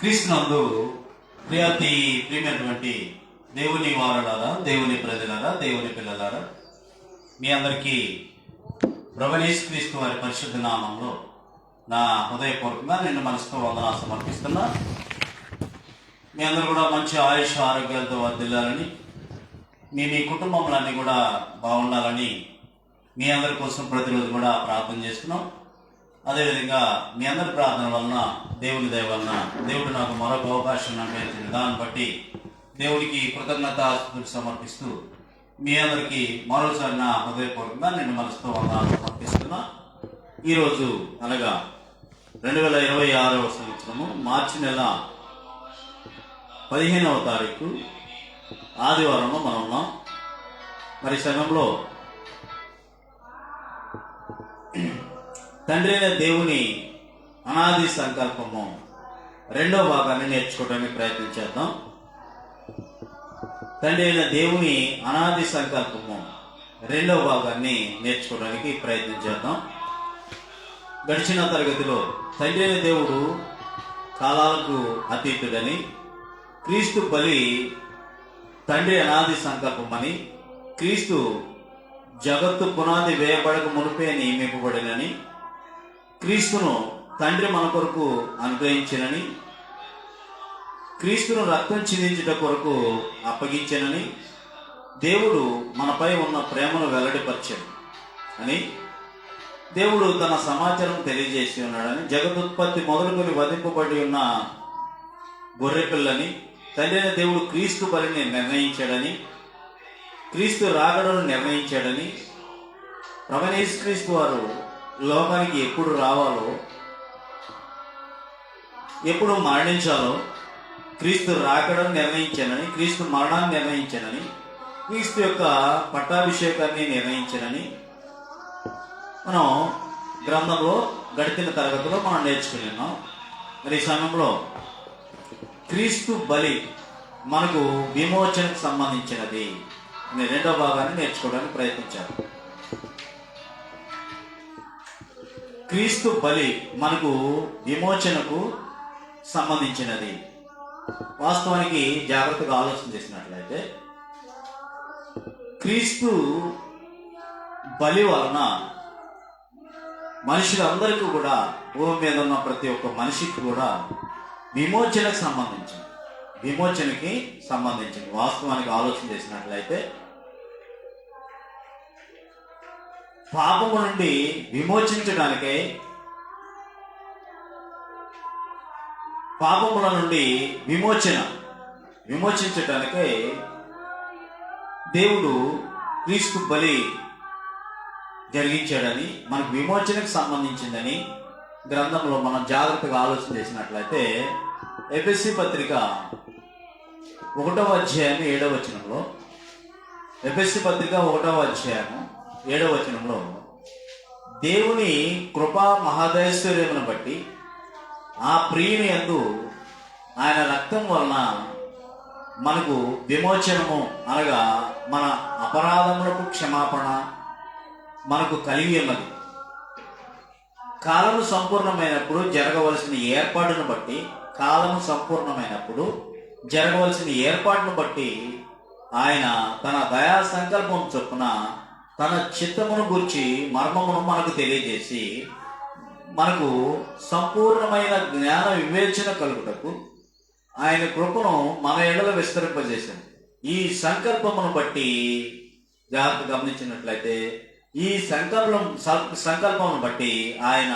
క్రీస్తునందు ప్రియమైనటువంటి దేవుని వారలారా, దేవుని ప్రజలారా, దేవుని పిల్లలారా, మీ అందరికీ క్రీస్తు వారి పరిశుద్ధ నామంలో నా హృదయపూర్వకంగా నిన్ను మనసుతో వందనాలు సమర్పిస్తున్నా. మీ అందరూ కూడా మంచి ఆయుష్ ఆరోగ్యాలతో వర్ధిల్లాలని, మీ కుటుంబంలన్నీ కూడా బాగుండాలని మీ అందరి కోసం ప్రతిరోజు కూడా ప్రార్థన చేస్తున్నాం. అదేవిధంగా మీ అందరి ప్రార్థన వలన, దేవుని దయ వలన దేవుడు నాకు మరొక అవకాశం అనుగ్రహించిన దాన్ని బట్టి దేవుడికి కృతజ్ఞతాస్తుతులు సమర్పిస్తూ మీ అందరికీ మరోసారి నా హృదయపూర్వకంగా నేను మనసుతో వందనాలు సమర్పిస్తున్నా. ఈరోజు అనగా 2026వ సంవత్సరము మార్చి నెల 15వ తారీఖు ఆదివారంలో మనం ఉన్నాం. మరి సమయంలో తండ్రి అయిన దేవుని అనాది సంకల్పము రెండో భాగాన్ని నేర్చుకోవడానికి ప్రయత్నం చేద్దాం. తండ్రి అయిన దేవుని అనాది సంకల్పము రెండో భాగాన్ని నేర్చుకోవడానికి ప్రయత్నం చేద్దాం. గడిచిన తరగతిలో తండ్రి అయిన దేవుడు కాలాలకు అతీతుడని, క్రీస్తు బలి తండ్రి అనాది సంకల్పమని, క్రీస్తు జగత్తు పునాది వేయబడక మునిపే నియమింపబడినని, క్రీస్తును తండ్రి మన కొరకు అనుగ్రహించినని, క్రీస్తును రక్తం చిందించుట కొరకు అప్పగించనని, దేవుడు మనపై ఉన్న ప్రేమను వెల్లడిపరిచాడు అని, దేవుడు తన సమాచారం తెలియజేసి ఉన్నాడని, జగదుత్పత్తి మొదలుకొని వధింపబడి ఉన్న గొర్రెపిల్లని తండ్రి అయిన దేవుడు క్రీస్తు బలిని నిర్ణయించాడని, క్రీస్తు రాకడను నిర్ణయించాడని, క్రీస్తు వారు లోకానికి ఎప్పుడు రావాలో, ఎప్పుడు మరణించాలో క్రీస్తు రాకడను నిర్ణయించానని, క్రీస్తు మరణాన్ని నిర్ణయించానని, క్రీస్తు యొక్క పట్టాభిషేకాన్ని నిర్ణయించానని మనం గ్రంథంలో గడిచిన తరగతిలో మనం నేర్చుకున్నాం. మరి ఈ సమయంలో క్రీస్తు బలి మనకు విమోచనకు సంబంధించినది అనే రెండో భాగాన్ని నేర్చుకోవడానికి ప్రయత్నించారు. క్రీస్తు బలి మనకు విమోచనకు సంబంధించినది. వాస్తవానికి జాగ్రత్తగా ఆలోచన చేసినట్లయితే క్రీస్తు బలి వలన మనుషులందరికీ కూడా, భూమి మీద ఉన్న ప్రతి ఒక్క మనిషికి కూడా విమోచనకు సంబంధించింది. వాస్తవానికి ఆలోచన చేసినట్లయితే పాపము నుండి విమోచించడానికై, పాపముల నుండి విమోచించడానికై దేవుడు క్రీస్తు బలి జరిగించాడని, మనకు విమోచనకు సంబంధించిందని గ్రంథంలో మనం జాగ్రత్తగా ఆలోచన చేసినట్లయితే ఎఫెసీ పత్రిక 1వ అధ్యాయం 7వ వచనంలో, ఎఫెసీ పత్రిక 1వ అధ్యాయం 7వ వచనంలో, దేవుని కృపా మహాదైశ్వర్యమును బట్టి ఆ ప్రియుని యందు ఆయన రక్తం వలన మనకు విమోచనము, అనగా మన అపరాధములకు క్షమాపణ మనకు కలిగి ఉన్నది. కాలము సంపూర్ణమైనప్పుడు జరగవలసిన ఏర్పాటును బట్టి ఆయన తన దయా సంకల్పం చొప్పున తన చిత్తమును గూర్చి మర్మమును మనకు తెలియజేసి, మనకు సంపూర్ణమైన జ్ఞాన వివేచన కలుగుటకు ఆయన కృపను మన ఎడల విస్తరింపజేశాడు. ఈ సంకల్పమును బట్టి జాగ్రత్త గమనించినట్లయితే, ఈ సంకల్పమును బట్టి ఆయన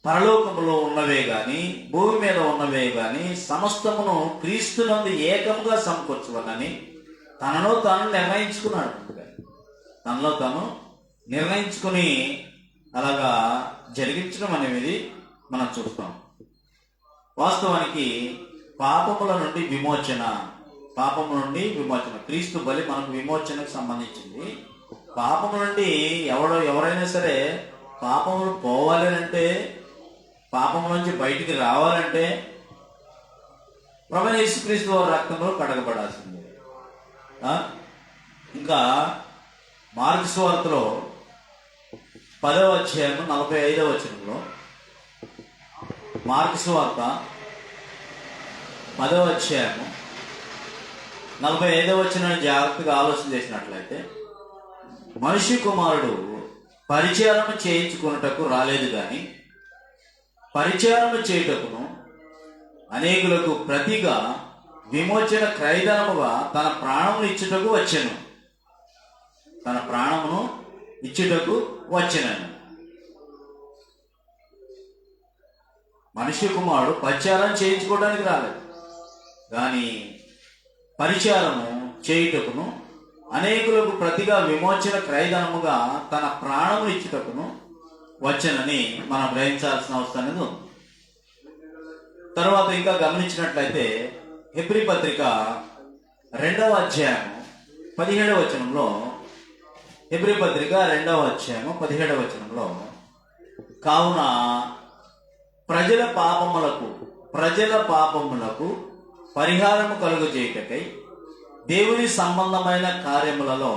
పరలోకములో ఉన్నవే గాని, భూమి మీద ఉన్నవే గాని సమస్తమును క్రీస్తునందు ఏకముగా సమకూర్చవలని తనలో తాను నిర్ణయించుకుని అలాగా జరిగించడం అనేది మనం చూస్తాం. వాస్తవానికి పాపముల నుండి విమోచన, క్రీస్తు బలి మనకు విమోచనకు సంబంధించింది. పాపము నుండి ఎవరైనా సరే పాపములు పోవాలి అంటే, పాపము నుంచి బయటికి రావాలంటే యేసుక్రీస్తు వారి రక్తంలో కడగబడాల్సిందే. ఇంకా మార్కు సువార్తలో 10వ అధ్యాయం 45వ వచనంలో, మార్కు సువార్త 10వ అధ్యాయము 45వ వచనాన్ని జాగ్రత్తగా ఆలోచన చేసినట్లయితే, మనిషి కుమారుడు పరిచారణ చేయించుకున్నటకు రాలేదు గాని పరిచారణ చేయుటకును అనేకులకు ప్రతిగా విమోచన క్రయధనముగా తన ప్రాణమును ఇచ్చుటకు వచ్చెను. తన ప్రాణమును ఇచ్చుటకు వచ్చెనను. మనిషి కుమారుడు పరిచారం చేయించుకోవడానికి రాలేదు కానీ పరిచారము చేయుటకును అనేకులకు ప్రతిగా విమోచన క్రయధనముగా తన ప్రాణమును ఇచ్చుటకును వచ్చెనని మనం గ్రహించాల్సిన అవసరం అనేది ఉంది. తర్వాత ఇంకా గమనించినట్లయితే హెబ్రీ పత్రిక 2వ అధ్యాయం 17వ వచనంలో, హెబ్రీ పత్రిక 2వ అధ్యాయం 17వ వచనంలో, కావున ప్రజల పాపములకు పరిహారము కలుగజేయుటకై దేవుని సంబంధమైన కార్యములలో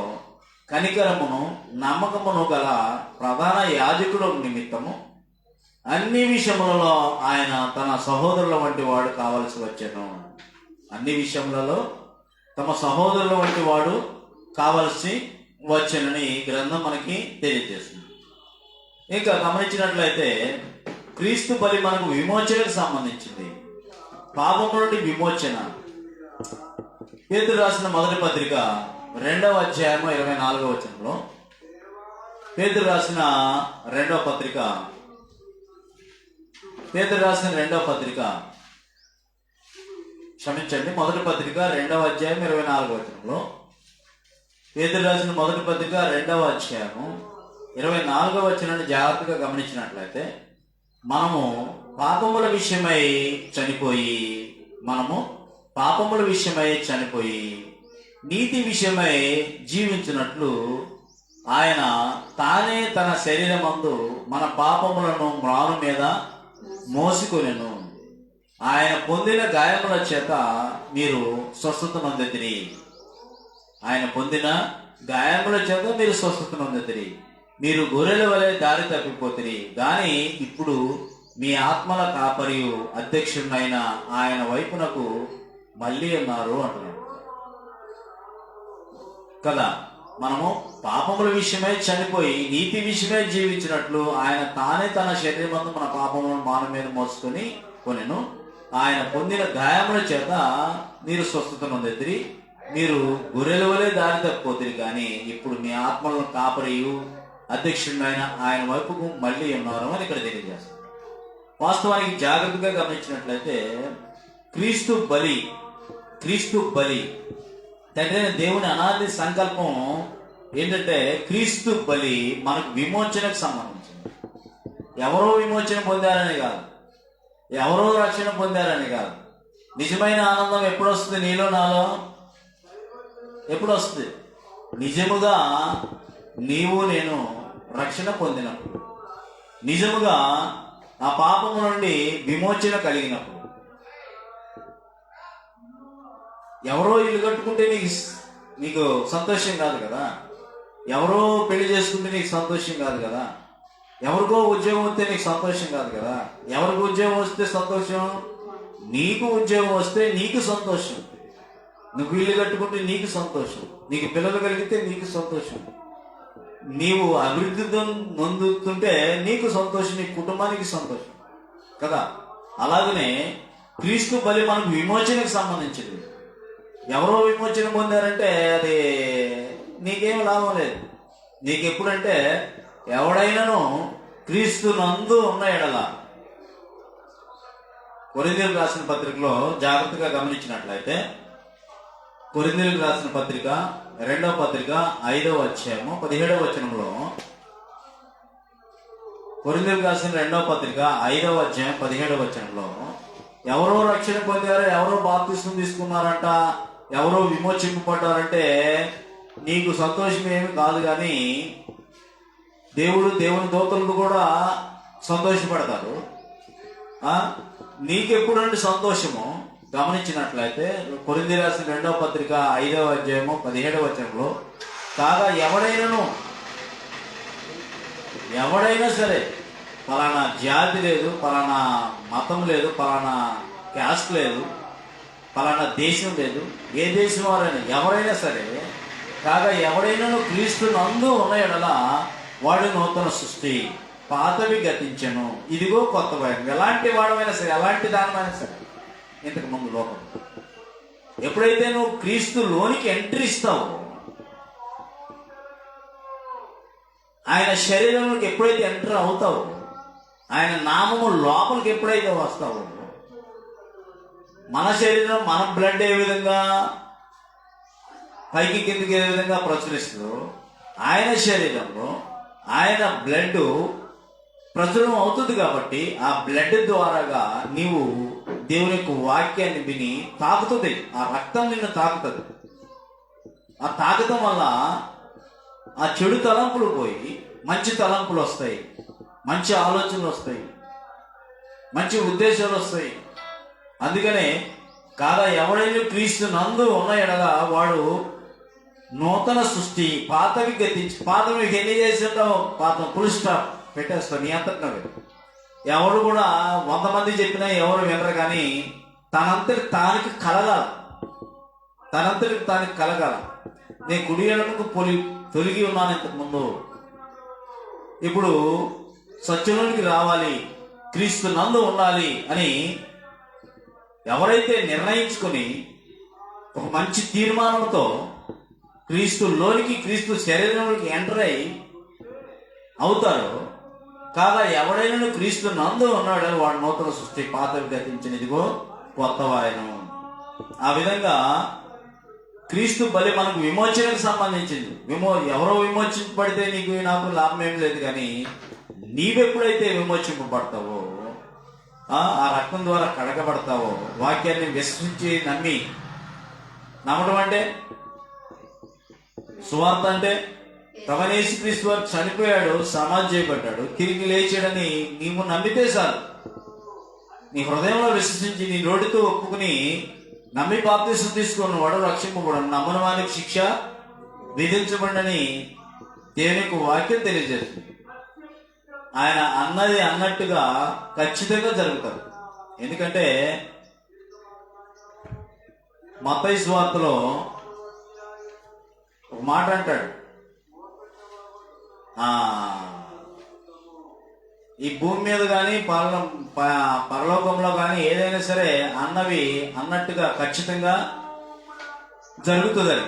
కనికరమును నమ్మకమును గల ప్రధాన యాజకుల నిమిత్తము అన్ని విషయములలో ఆయన తన సహోదరుల వంటి వాడు కావలసి వచ్చెను. అన్ని విషయములలో తమ సహోదరుల వంటి వాడు కావలసి వచ్చెనని గ్రంథం మనకి తెలియజేస్తుంది. ఇంకా గమనించినట్లయితే క్రీస్తు బలి మనకు విమోచనకు సంబంధించింది, పాపం నుండి విమోచన. పేతురు రాసిన మొదటి పత్రిక 2వ అధ్యాయం 24వ వచనంలో, పేతురు రాసిన రెండవ పత్రిక మొదటి పత్రిక 2వ అధ్యాయం 24వ వచనంలో, పేతురు రాసిన మొదటి పత్రిక 2వ అధ్యాయం 24వ వచనాన్ని జాగ్రత్తగా గమనించినట్లయితే, మనము పాపముల విషయమై చనిపోయి నీతి విషయమై జీవించినట్లు ఆయన తానే తన శరీరమందు మన పాపములను మ్రాను మీద మోసుకొనెను. ఆయన పొందిన గాయముల చేత మీరు స్వస్థత నొందితిరి. మీరు గొర్రెల వలె దారి తప్పిపోతిరి గాని ఇప్పుడు మీ ఆత్మల కాపరియు అధ్యక్షుడైన ఆయన వైపునకు మళ్ళీ ఉన్నారు అంటున్నాడు కదా. మనము పాపముల విషయమై చనిపోయి నీతి విషయమై జీవించినట్లు ఆయన తానే తన శరీరమందు మన పాపములను మాన మీద మోసుకొని కొనెను. ఆయన పొందిన గాయముల చేత మీరు స్వస్థత నొందితిరి. మీరు గొర్రెల వలె దారి తప్పిపోతిరి కానీ ఇప్పుడు మీ ఆత్మలను కాపరియు అధ్యక్షుడైన ఆయన వైపుకు మళ్ళీ ఉన్నారు అని ఇక్కడ తెలియజేస్తారు. వాస్తవానికి జాగ్రత్తగా గమనించినట్లయితే క్రీస్తు బలి తండ్రి దేవుని అనాది సంకల్పం ఏంటంటే, క్రీస్తు బలి మనకు విమోచనకు సంబంధించింది. ఎవరో విమోచన పొందారని కాదు, ఎవరో రక్షణ పొందారని కాదు. నిజమైన ఆనందం ఎప్పుడు వస్తుంది? నీలో నాలో ఎప్పుడు వస్తుంది? నిజముగా నీవు నేను రక్షణ పొందినప్పుడు, నిజముగా ఆ పాపము నుండి విమోచన కలిగినప్పుడు. ఎవరో ఇల్లు కట్టుకుంటే నీకు సంతోషం కాదు కదా, ఎవరో పెళ్లి చేసుకుంటే నీకు సంతోషం కాదు కదా, ఎవరికో ఉద్యోగం వస్తే నీకు సంతోషం కాదు కదా. ఎవరికి ఉద్యోగం వస్తే సంతోషం? నీకు ఉద్యోగం వస్తే నీకు సంతోషం. నువ్వు ఇల్లు కట్టుకుంటే నీకు సంతోషం, నీకు పిల్లలు కలిగితే నీకు సంతోషం, నీవు అభివృద్ధి నొందుతుంటే నీకు సంతోషం, నీ కుటుంబానికి సంతోషం కదా. అలాగనే క్రీస్తు బలి మనకు విమోచనకు సంబంధించింది. ఎవరో విమోచన పొందారంటే అది నీకేం లాభం లేదు. నీకెప్పుడంటే ఎవడైనాను క్రీస్తు నందు ఉన్న ఎడల, కొరింథీయులకు రాసిన పత్రికలో జాగ్రత్తగా గమనించినట్లయితే, కొరింథీయులకు రాసిన పత్రిక 2వ పత్రిక 5వ అధ్యాయము 17వ వచనంలో, కొరింథీయులకు రాసిన 2వ పత్రిక 5వ అధ్యాయం 17వ వచనంలో, ఎవరో రక్షణ పొందారు, ఎవరో బాప్తిస్మం తీసుకున్నారంట, ఎవరో విమోచింపబడ్డారంటే నీకు సంతోషం ఏమి కాదు. కానీ దేవుని దూతలు కూడా సంతోషపడతారు. నీకెప్పుడంటే సంతోషము గమనించినట్లయితే కొరింథీయులకు రాసిన 2వ పత్రిక 5వ అధ్యాయము 17వ వచనంలో, కాగా ఎవడైనా సరే పలానా జాతి లేదు, పలానా మతం లేదు, పలానా క్యాస్ట్ లేదు, ఫలానా దేశం లేదు, ఏ దేశం వారైనా ఎవరైనా సరే, కాగా ఎవడైనా క్రీస్తు నందు ఉన్న ఎడల వాడు నూతన సృష్టి, పాతవి గతించను, ఇదిగో కొత్త భయం. ఎలాంటి వాడమైనా సరే, ఎలాంటి దానమైనా సరే, ఇంతకు ముందు లోకం ఎప్పుడైతే నువ్వు క్రీస్తు లోనికి ఎంట్రీ ఇస్తావో, ఆయన శరీరంలోకి ఎప్పుడైతే ఎంటర్ అవుతావో, ఆయన నామము లోపలికి ఎప్పుడైతే వస్తావో, మన శరీరం, మన బ్లడ్ ఏ విధంగా పైకి కిందికి ఏ విధంగా ప్రచురిస్తుందో, ఆయన శరీరంలో ఆయన బ్లడ్ ప్రచురం అవుతుంది. కాబట్టి ఆ బ్లడ్ ద్వారాగా నీవు దేవుని యొక్క వాక్యాన్ని విని తాకుతుంది. ఆ రక్తం నిన్ను తాకుతుంది. ఆ తాకటం వల్ల ఆ చెడు తలంపులు పోయి మంచి తలంపులు వస్తాయి, మంచి ఆలోచనలు వస్తాయి, మంచి ఉద్దేశాలు వస్తాయి. అందుకనే కాదా ఎవడైనా క్రీస్తు నందు ఉన్న ఎడల వాడు నూతన సృష్టి, పాతవి గతించి. పాతవి ఎన్ని చేసింటావు, పాత ఫుల్ స్టాప్ పెట్టేస్తావు నీ అంతటి. ఎవరు కూడా 100 మంది చెప్పినా ఎవరు వినరు, కానీ తనంతటి తానికి కలగాల, తనంతటికి తానికి కలగాల. నేను కుడి ఎడమకు తొలగి ఉన్నాను ఇంతకు ముందు, ఇప్పుడు సత్యంలోనికి రావాలి, క్రీస్తు నందు ఉండాలి అని ఎవరైతే నిర్ణయించుకొని ఒక మంచి తీర్మానంతో క్రీస్తులోనికి, క్రీస్తు శరీరంలోకి ఎంటర్ అయి అవుతారో, కాగా ఎవడైనా క్రీస్తు నందు ఉన్నాడో వాడు నూతన సృష్టి, పాతవి గతించిన, ఇదిగో కొత్త వాయను. ఆ విధంగా క్రీస్తు బలి మనకు విమోచనకు సంబంధించింది. ఎవరో విమోచింపబడితే నీకు నాకు లాభం ఏం లేదు, కానీ నీవెప్పుడైతే విమోచింపబడతావో, ఆ రక్తం ద్వారా కడగబడతావో, వాక్యాన్ని విశ్వసించి నమ్మడం అంటే, సువార్త అంటే, ప్రభనేసి క్రీస్తు వారు చనిపోయాడు, సమాధి చేయబడ్డాడు, తిరిగి లేచాడని నీవు నమ్మితే చాలు. నీ హృదయంలో విశ్వసించి నీ నోటితో ఒప్పుకుని నమ్మి బాప్తిసం తీసుకున్న వాడు రక్షింపబడను, నమ్మని వానికి శిక్ష విధించబడని దేవుని యొక్క వాక్యం తెలియజేస్తుంది. ఆయన అన్నది అన్నట్టుగా ఖచ్చితంగా జరుగుతారు. ఎందుకంటే మత్తయి సువార్తలో ఒక మాట అంటాడు, ఈ భూమి మీద కానీ పరలోకంలో కానీ ఏదైనా సరే అన్నవి అన్నట్టుగా ఖచ్చితంగా జరుగుతుందని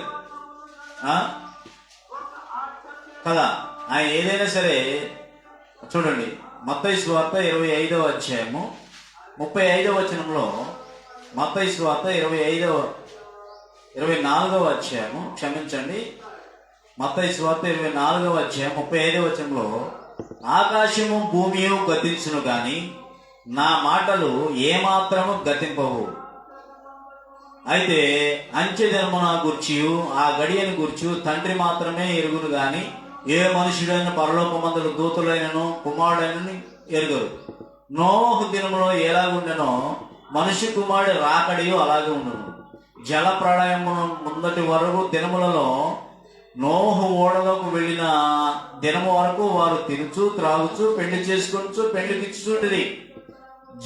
కదా. ఆయన ఏదైనా సరే చూడండి, మత్తయి సువార్త 25వ అధ్యాయము 35వ వచనంలో, మత్తయి సువార్త 24వ అధ్యాయము, క్షమించండి, మత్తయి సువార్త 24వ అధ్యాయం 35వ వచనంలో, ఆకాశము భూమియు గతించును గాని నా మాటలు ఏమాత్రము గతింపవు. అయితే అంచెదినమున గూర్చియు ఆ గడియను గూర్చి తండ్రి మాత్రమే ఎరుగును గాని ఏ మనుషుడైన పరలోకమందుల దూతులైనను కుమారుడైనను ఎరుగరు. నోవహు దినములో ఎలాగుండెనో మనిషి కుమారుడు రాకడియు అలాగే ఉండును. జల ప్రళయమును ముందటి వరకు దినములలో నోవహు ఓడలోకి వెళ్ళిన దినము వరకు వారు తినుచు త్రాగుచు పెళ్లి చేసుకొనుచు పెళ్లికిచ్చుచుండిరి.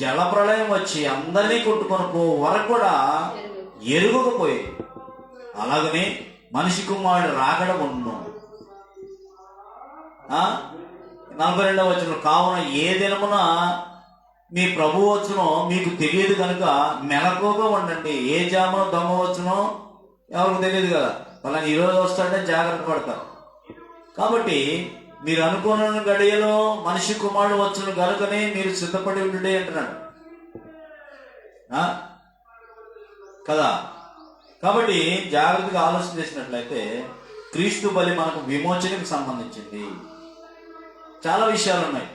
జల ప్రళయం వచ్చి అందరినీ కొట్టుకొని పో వరకు కూడా ఎరుగకపోయి, అలాగనే మనిషి కుమారుడు రాకడ ఉండును. 42వ వచనం, కావున ఏ దినమున మీ ప్రభు వచ్చునో మీకు తెలియదు కనుక మెలకువగా ఉండండి. ఏ జామున దొంగ వచ్చునో ఎవరికి తెలియదు కదా. వాళ్ళ ఈరోజు వస్తాడంటే జాగ్రత్త పడతారు. కాబట్టి మీరు అనుకోని గడియలో మనిషి కుమారుడు వచ్చును గనుకనే మీరు సిద్ధపడి ఉండే అంటున్నాడు కదా. కాబట్టి జాగ్రత్తగా ఆలోచన చేసినట్లయితే క్రీస్తు బలి మనకు విమోచనకు సంబంధించింది. చాలా విషయాలు ఉన్నాయి.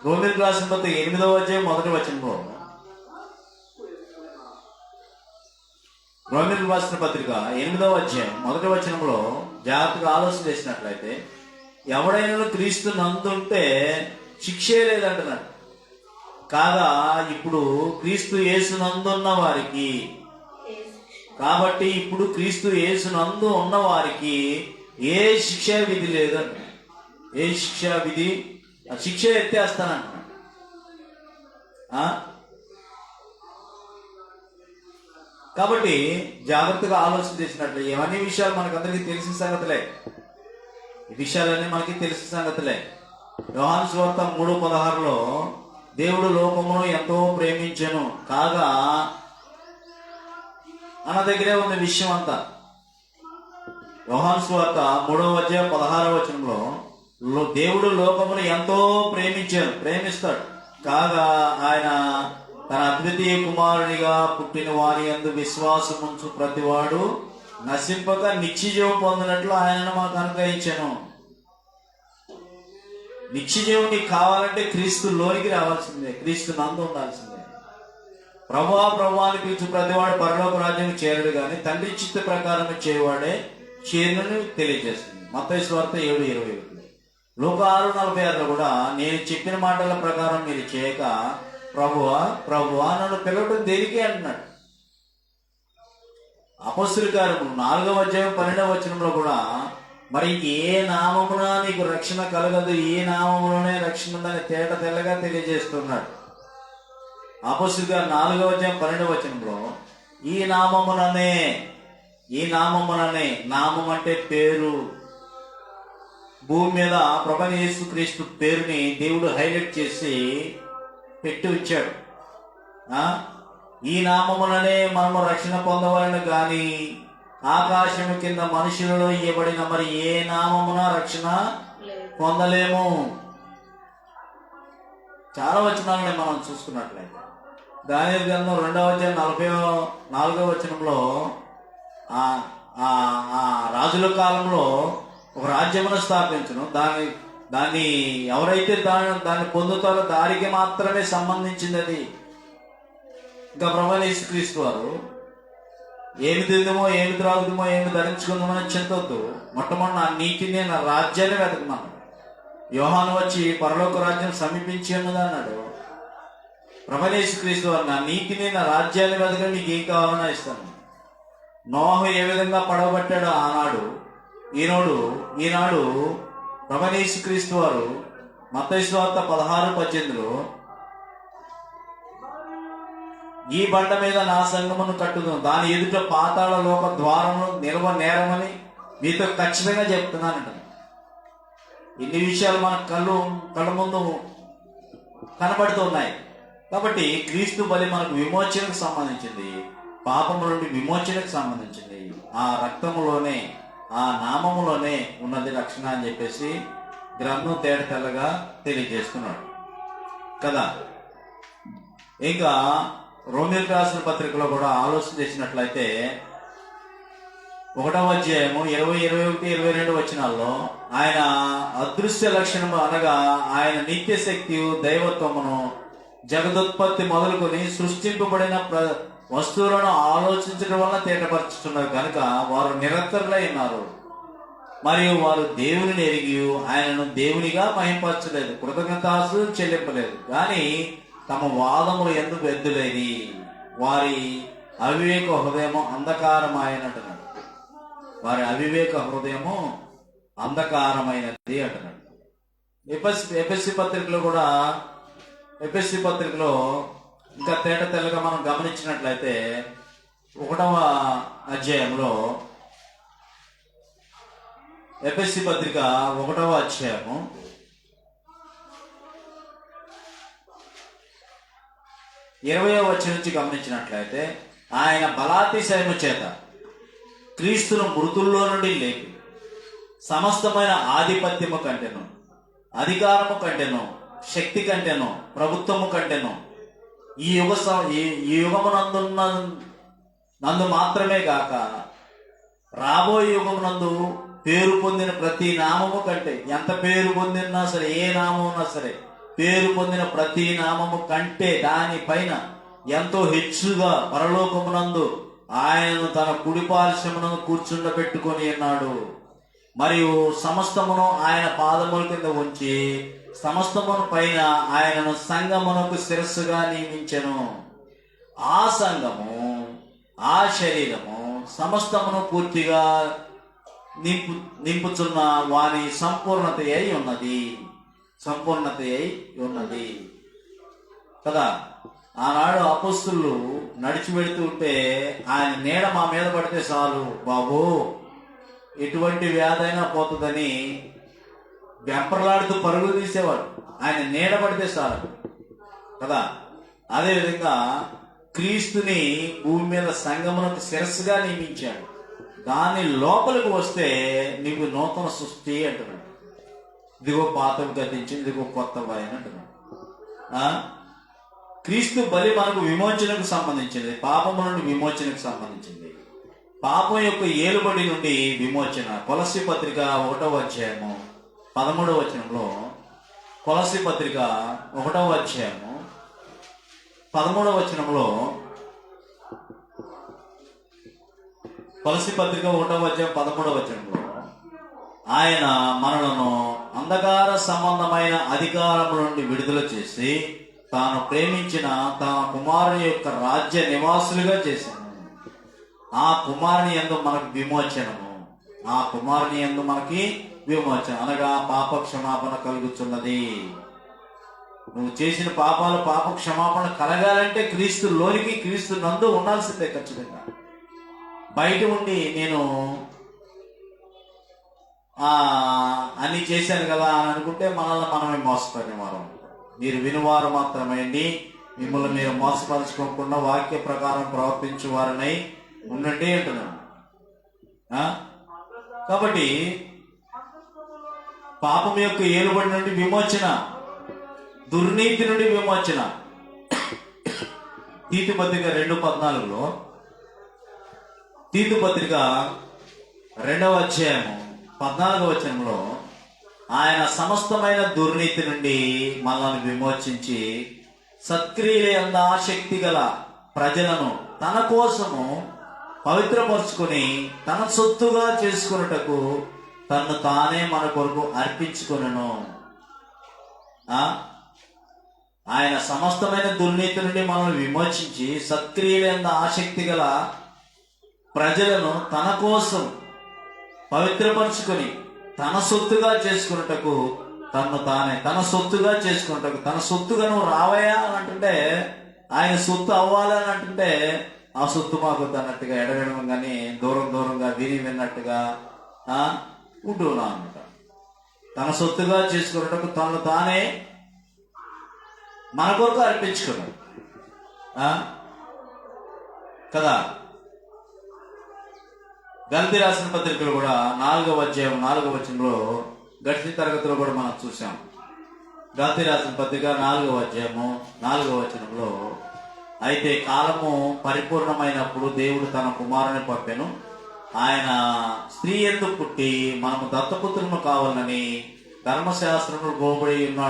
రోమీయులకు రాసిన పత్రిక 8వ అధ్యాయం 1వ వచనంలో, రోమీయులకు రాసిన పత్రిక 8వ అధ్యాయం 1వ వచనంలో జాగ్రత్తగా ఆలోచన చేసినట్లయితే ఎవడైనా క్రీస్తు నందుంటే శిక్షే లేదంటున్నాడు. కాగా ఇప్పుడు క్రీస్తు యేసు నందున్న వారికి, కాబట్టి ఇప్పుడు క్రీస్తు యేసు నందు ఉన్న వారికి ఏ శిక్షా విధి లేదంటున్నాడు. ఏ శిక్షా విధి, శిక్ష ఎత్తేస్తానంటున్నాడు. కాబట్టి జాగ్రత్తగా ఆలోచన చేసినట్లు ఇవన్నీ విషయాలు మనకందరికీ తెలిసిన సంగతులే. ఈ విషయాలన్నీ మనకి తెలిసిన సంగతులే. యోహాను సువార్త 3:16 దేవుడు లోకమును ఎంతో ప్రేమించెను కాగా అన్న దగ్గరే ఉన్న విషయం అంతా. యోహాను సువార్త 3:16 దేవుడు లోకమును ఎంతో ప్రేమిస్తాడు కాగా ఆయన తన అద్వితీయ కుమారునిగా పుట్టిన వారి యందు విశ్వాసముంచు ప్రతివాడు నశింపక నిత్యజీవం పొందినట్లు ఆయనను మాకు అనుగ్రహించెను. నిత్యజీవం నీకు కావాలంటే క్రీస్తు లోనికి రావాల్సిందే, క్రీస్తు నందు ఉండాల్సిందే. ప్రభువా ప్రభువా అని పిలిచి ప్రతివాడు పరలోక రాజ్యం చేరడు కానీ తండ్రి చిత్త ప్రకారం చేయవాడే చేరునని తెలియజేస్తుంది. మత్తయి సువార్త 7:20. లూకా 6:46 కూడా నేను చెప్పిన మాటల ప్రకారం మీరు చేయక ప్రభువా ప్రభువా నన్ను పిలవటం దేనికే అంటున్నాడు. అపొస్తలుల కార్యములు 4:12 కూడా మరి ఏ నామమున నీకు రక్షణ కలగదు, ఏ నామములోనే రక్షణ ఉందని తేట తెల్లగా తెలియజేస్తున్నాడు. అపొస్తలుల కార్యం 4:12 ఈ నామముననే నామం అంటే పేరు. భూమి మీద ప్రభువైన యేసుక్రీస్తు పేరుని దేవుడు హైలైట్ చేసి పెట్టి వచ్చాడు. ఈ నామములనే మనము రక్షణ పొందవాలని గాని ఆకాశము కింద మనుషులలో ఇవ్వబడిన మరి ఏ నామమున రక్షణ పొందలేము. చాలా వచనాలని మనం చూసుకున్నట్లయితే దానియేలు గ్రంథం 2:44 రాజుల కాలంలో ఒక రాజ్యమును స్థాపించను, దాన్ని ఎవరైతే దాన్ని పొందుతారో దానికి మాత్రమే సంబంధించింది అది. ఇంకా ప్రభువైన యేసుక్రీస్తు వారు ఏమి తిందామో ఏమి త్రాగుదామో ఏమి ధరించుకుందామో అని చింతొద్దు, మొట్టమొదటి నా నీతిని నా రాజ్యాన్ని వెతకమన్నాడు. యోహాను వచ్చి పరలోక రాజ్యం సమీపించి ఉన్నది అన్నాడు. ప్రభువైన యేసుక్రీస్తు వారు నా నీతిని నా రాజ్యాన్ని వెతకని నీకు ఏం కావాలన్నా ఇస్తాను. నోహు ఏ విధంగా పడవబట్టాడో ఆనాడు ఈనాడు ప్రభువైన యేసుక్రీస్తు వారు మత్తయి సువార్త 16:18 ఈ బండ మీద నా సంఘమును కట్టుదు, దాని ఎదుట పాతాళ లోక ద్వారమును నేరమని మీతో ఖచ్చితంగా చెప్తున్నానంట. ఇన్ని విషయాలు మన కళ్ళ ముందు కనబడుతున్నాయి. కాబట్టి క్రీస్తు బలి మనకు విమోచనకు సంబంధించింది, పాపము నుండి విమోచనకు సంబంధించింది. ఆ రక్తములోనే ఆ నామములోనే ఉన్నది రక్షణ అని చెప్పేసి గ్రంథం తేట తెల్లగా తెలియజేస్తున్నాడు కదా. ఇంకా రోమీయులకు రాసిన పత్రికలో కూడా ఆలోచన చేసినట్లయితే 1:20-21-22 ఆయన అదృశ్య లక్షణము అనగా ఆయన నిత్య శక్తి దైవత్వమును జగదుత్పత్తి మొదలుకొని సృష్టింపబడిన వస్తువులను ఆలోచించడం వల్ల తేటపరుచుతున్నారు కనుక వారు నిరంతరులై ఉన్నారు. మరియు వారు దేవుని ఎరిగి ఆయనను దేవునిగా మహింపరచలేదు, కృతజ్ఞతాస్తులు చెల్లింపలేదు, కానీ తమ వాదములు ఎందుకు ఎద్దులేని వారి అవివేక హృదయము అంధకారమైనట్టున్నాడు. వారి అవివేక హృదయము అంధకారమైనది అంటున్నాడు. ఎఫెసీ పత్రికలో ఇంకా తేట తెల్లగా మనం గమనించినట్లయితే 1వ అధ్యాయంలో ఎఫెసీ పత్రిక 1వ అధ్యాయము 20వ వచనం నుంచి గమనించినట్లయితే ఆయన బలాతిశయము చేత క్రీస్తును మృతుల్లో నుండి లేపి సమస్తమైన ఆధిపత్యము కంటెను, అధికారము కంటెను, శక్తి కంటెను, ప్రభుత్వము కంటెను ఈ యుగమునందు మాత్రమే కాక రాబోయే యుగమునందు పేరు పొందిన ప్రతి నామము కంటే, ఎంత పేరు పొందినా సరే, ఏ నామం ఉన్నా సరే, పేరు పొందిన ప్రతి నామము కంటే దానిపైన ఎంతో హెచ్చుగా పరలోకమునందు ఆయనను తన కుడి పార్శ్వమునందు కూర్చుండబెట్టుకొని ఉన్నాడు. మరియు సమస్తమును ఆయన పాదముల కింద ఉంచి సమస్తమును పైన ఆయనను సంఘమునకు శిరస్సుగా నియమించెను. ఆ సంఘము, ఆ శరీరము సమస్తమును పూర్తిగా నింపుచున్న వాని సంపూర్ణత అయి ఉన్నది కదా. ఆనాడు అపొస్తలులు నడిచి వెళుతుంటే ఆయన నీడ మా మీద పడితే చాలు బాబు, ఎటువంటి వ్యాధైనా పోతుందని వెంపర్లాడుతూ పరుగులు తీసేవాడు. ఆయన నీడ పడితే చాలు కదా. అదేవిధంగా క్రీస్తుని భూమి మీద సంగమునకు శిరస్సుగా నియమించాడు. దాని లోపలికి వస్తే నీకు నూతన సృష్టి అంటున్నాడు. ఇదిగో పాతవి గతించింది, ఇదిగో కొత్త వాయని అంటున్నాడు. క్రీస్తు బలి మనకు విమోచనకు సంబంధించింది, పాపము నుండి విమోచనకు సంబంధించింది. పాపం యొక్క ఏలుబడి నుండి విమోచన. కొలస్సీ పత్రిక 1వ అధ్యాయము 13వ వచనంలో, కొలస్సీ పత్రిక 1వ అధ్యాయము 13వ వచనంలో, కొలస్సీ పత్రిక 1వ అధ్యాయం 13వ వచనంలో, ఆయన మనలను అంధకార సంబంధమైన అధికారం నుండి విడుదల చేసి తాను ప్రేమించిన తన కుమారుని యొక్క రాజ్య నివాసులుగా చేశాను. ఆ కుమారుని యందు మనకు విమోచనము, ఆ కుమారుని యందు మనకి విమోచన అనగా పాప క్షమాపణ కలుగుతున్నది. నువ్వు చేసిన పాపాలు పాప క్షమాపణ కలగాలంటే క్రీస్తు లోనికి, క్రీస్తు నందు ఉండాల్సిందే ఖచ్చితంగా. బయట ఉండి నేను అన్ని చేశాను కదా అని అనుకుంటే మనల్ని మనమే మోసపోయిన వారు. మీరు వినువారు మాత్రమేండి, మిమ్మల్ని మీరు మోసపరచుకోకుండా వాక్య ప్రకారం ప్రవర్తించు వారినై ఉండండి అంటున్నాను. కాబట్టి పాపం యొక్క ఏలుబడి నుండి విమోచన, దుర్నీతి నుండి విమోచన. తీతు పత్రిక 2:14లో, తీతు పత్రిక 2వ అధ్యాయము 14వ వచనంలో, ఆయన సమస్తమైన దుర్నీతి నుండి మనల్ని విమోచించి సత్క్రియల యందు ఆసక్తి గల ప్రజలను తన కోసము పవిత్రపరుచుకొని తన సొత్తుగా చేసుకున్నటకు తన్ను తానే మన కొరకు అర్పించుకొనెను. ఆయన సమస్తమైన దుర్నీతి నుండి మనల్ని విమోచించి సత్క్రియల యందు ఆసక్తి గల ప్రజలను తన కోసం పవిత్రపరుచుకొని తన సొత్తుగా చేసుకున్నటకు తను తానే తన సొత్తుగా చేసుకున్నటకు. తన సొత్తుగా నువ్వు రావయా అని అంటుంటే, ఆయన సొత్తు అవ్వాలని అంటుంటే ఆ సొత్తు మాకు అన్నట్టుగా ఎడగడం కానీ దూరంగా విన్నట్టుగా ఉంటున్నా అనమాట. తన సొత్తుగా చేసుకున్నటకు తను తానే మన కొరకు అర్పించుకున్నాడు కదా. గలతీ రాసిన పత్రికలు కూడా 4వ అధ్యాయం 4వ వచనంలో, గడిచిన తరగతిలో కూడా మనం చూసాం. గలతీ రాసిన పత్రిక 4వ అధ్యాయము 4వ వచనంలో, అయితే కాలము పరిపూర్ణమైనప్పుడు దేవుడు తన కుమారుని పంపెను. ఆయన స్త్రీ యందు పుట్టి మనము దత్తపుత్రులను కావాలని ధర్మశాస్త్రము లోబడి ఉన్న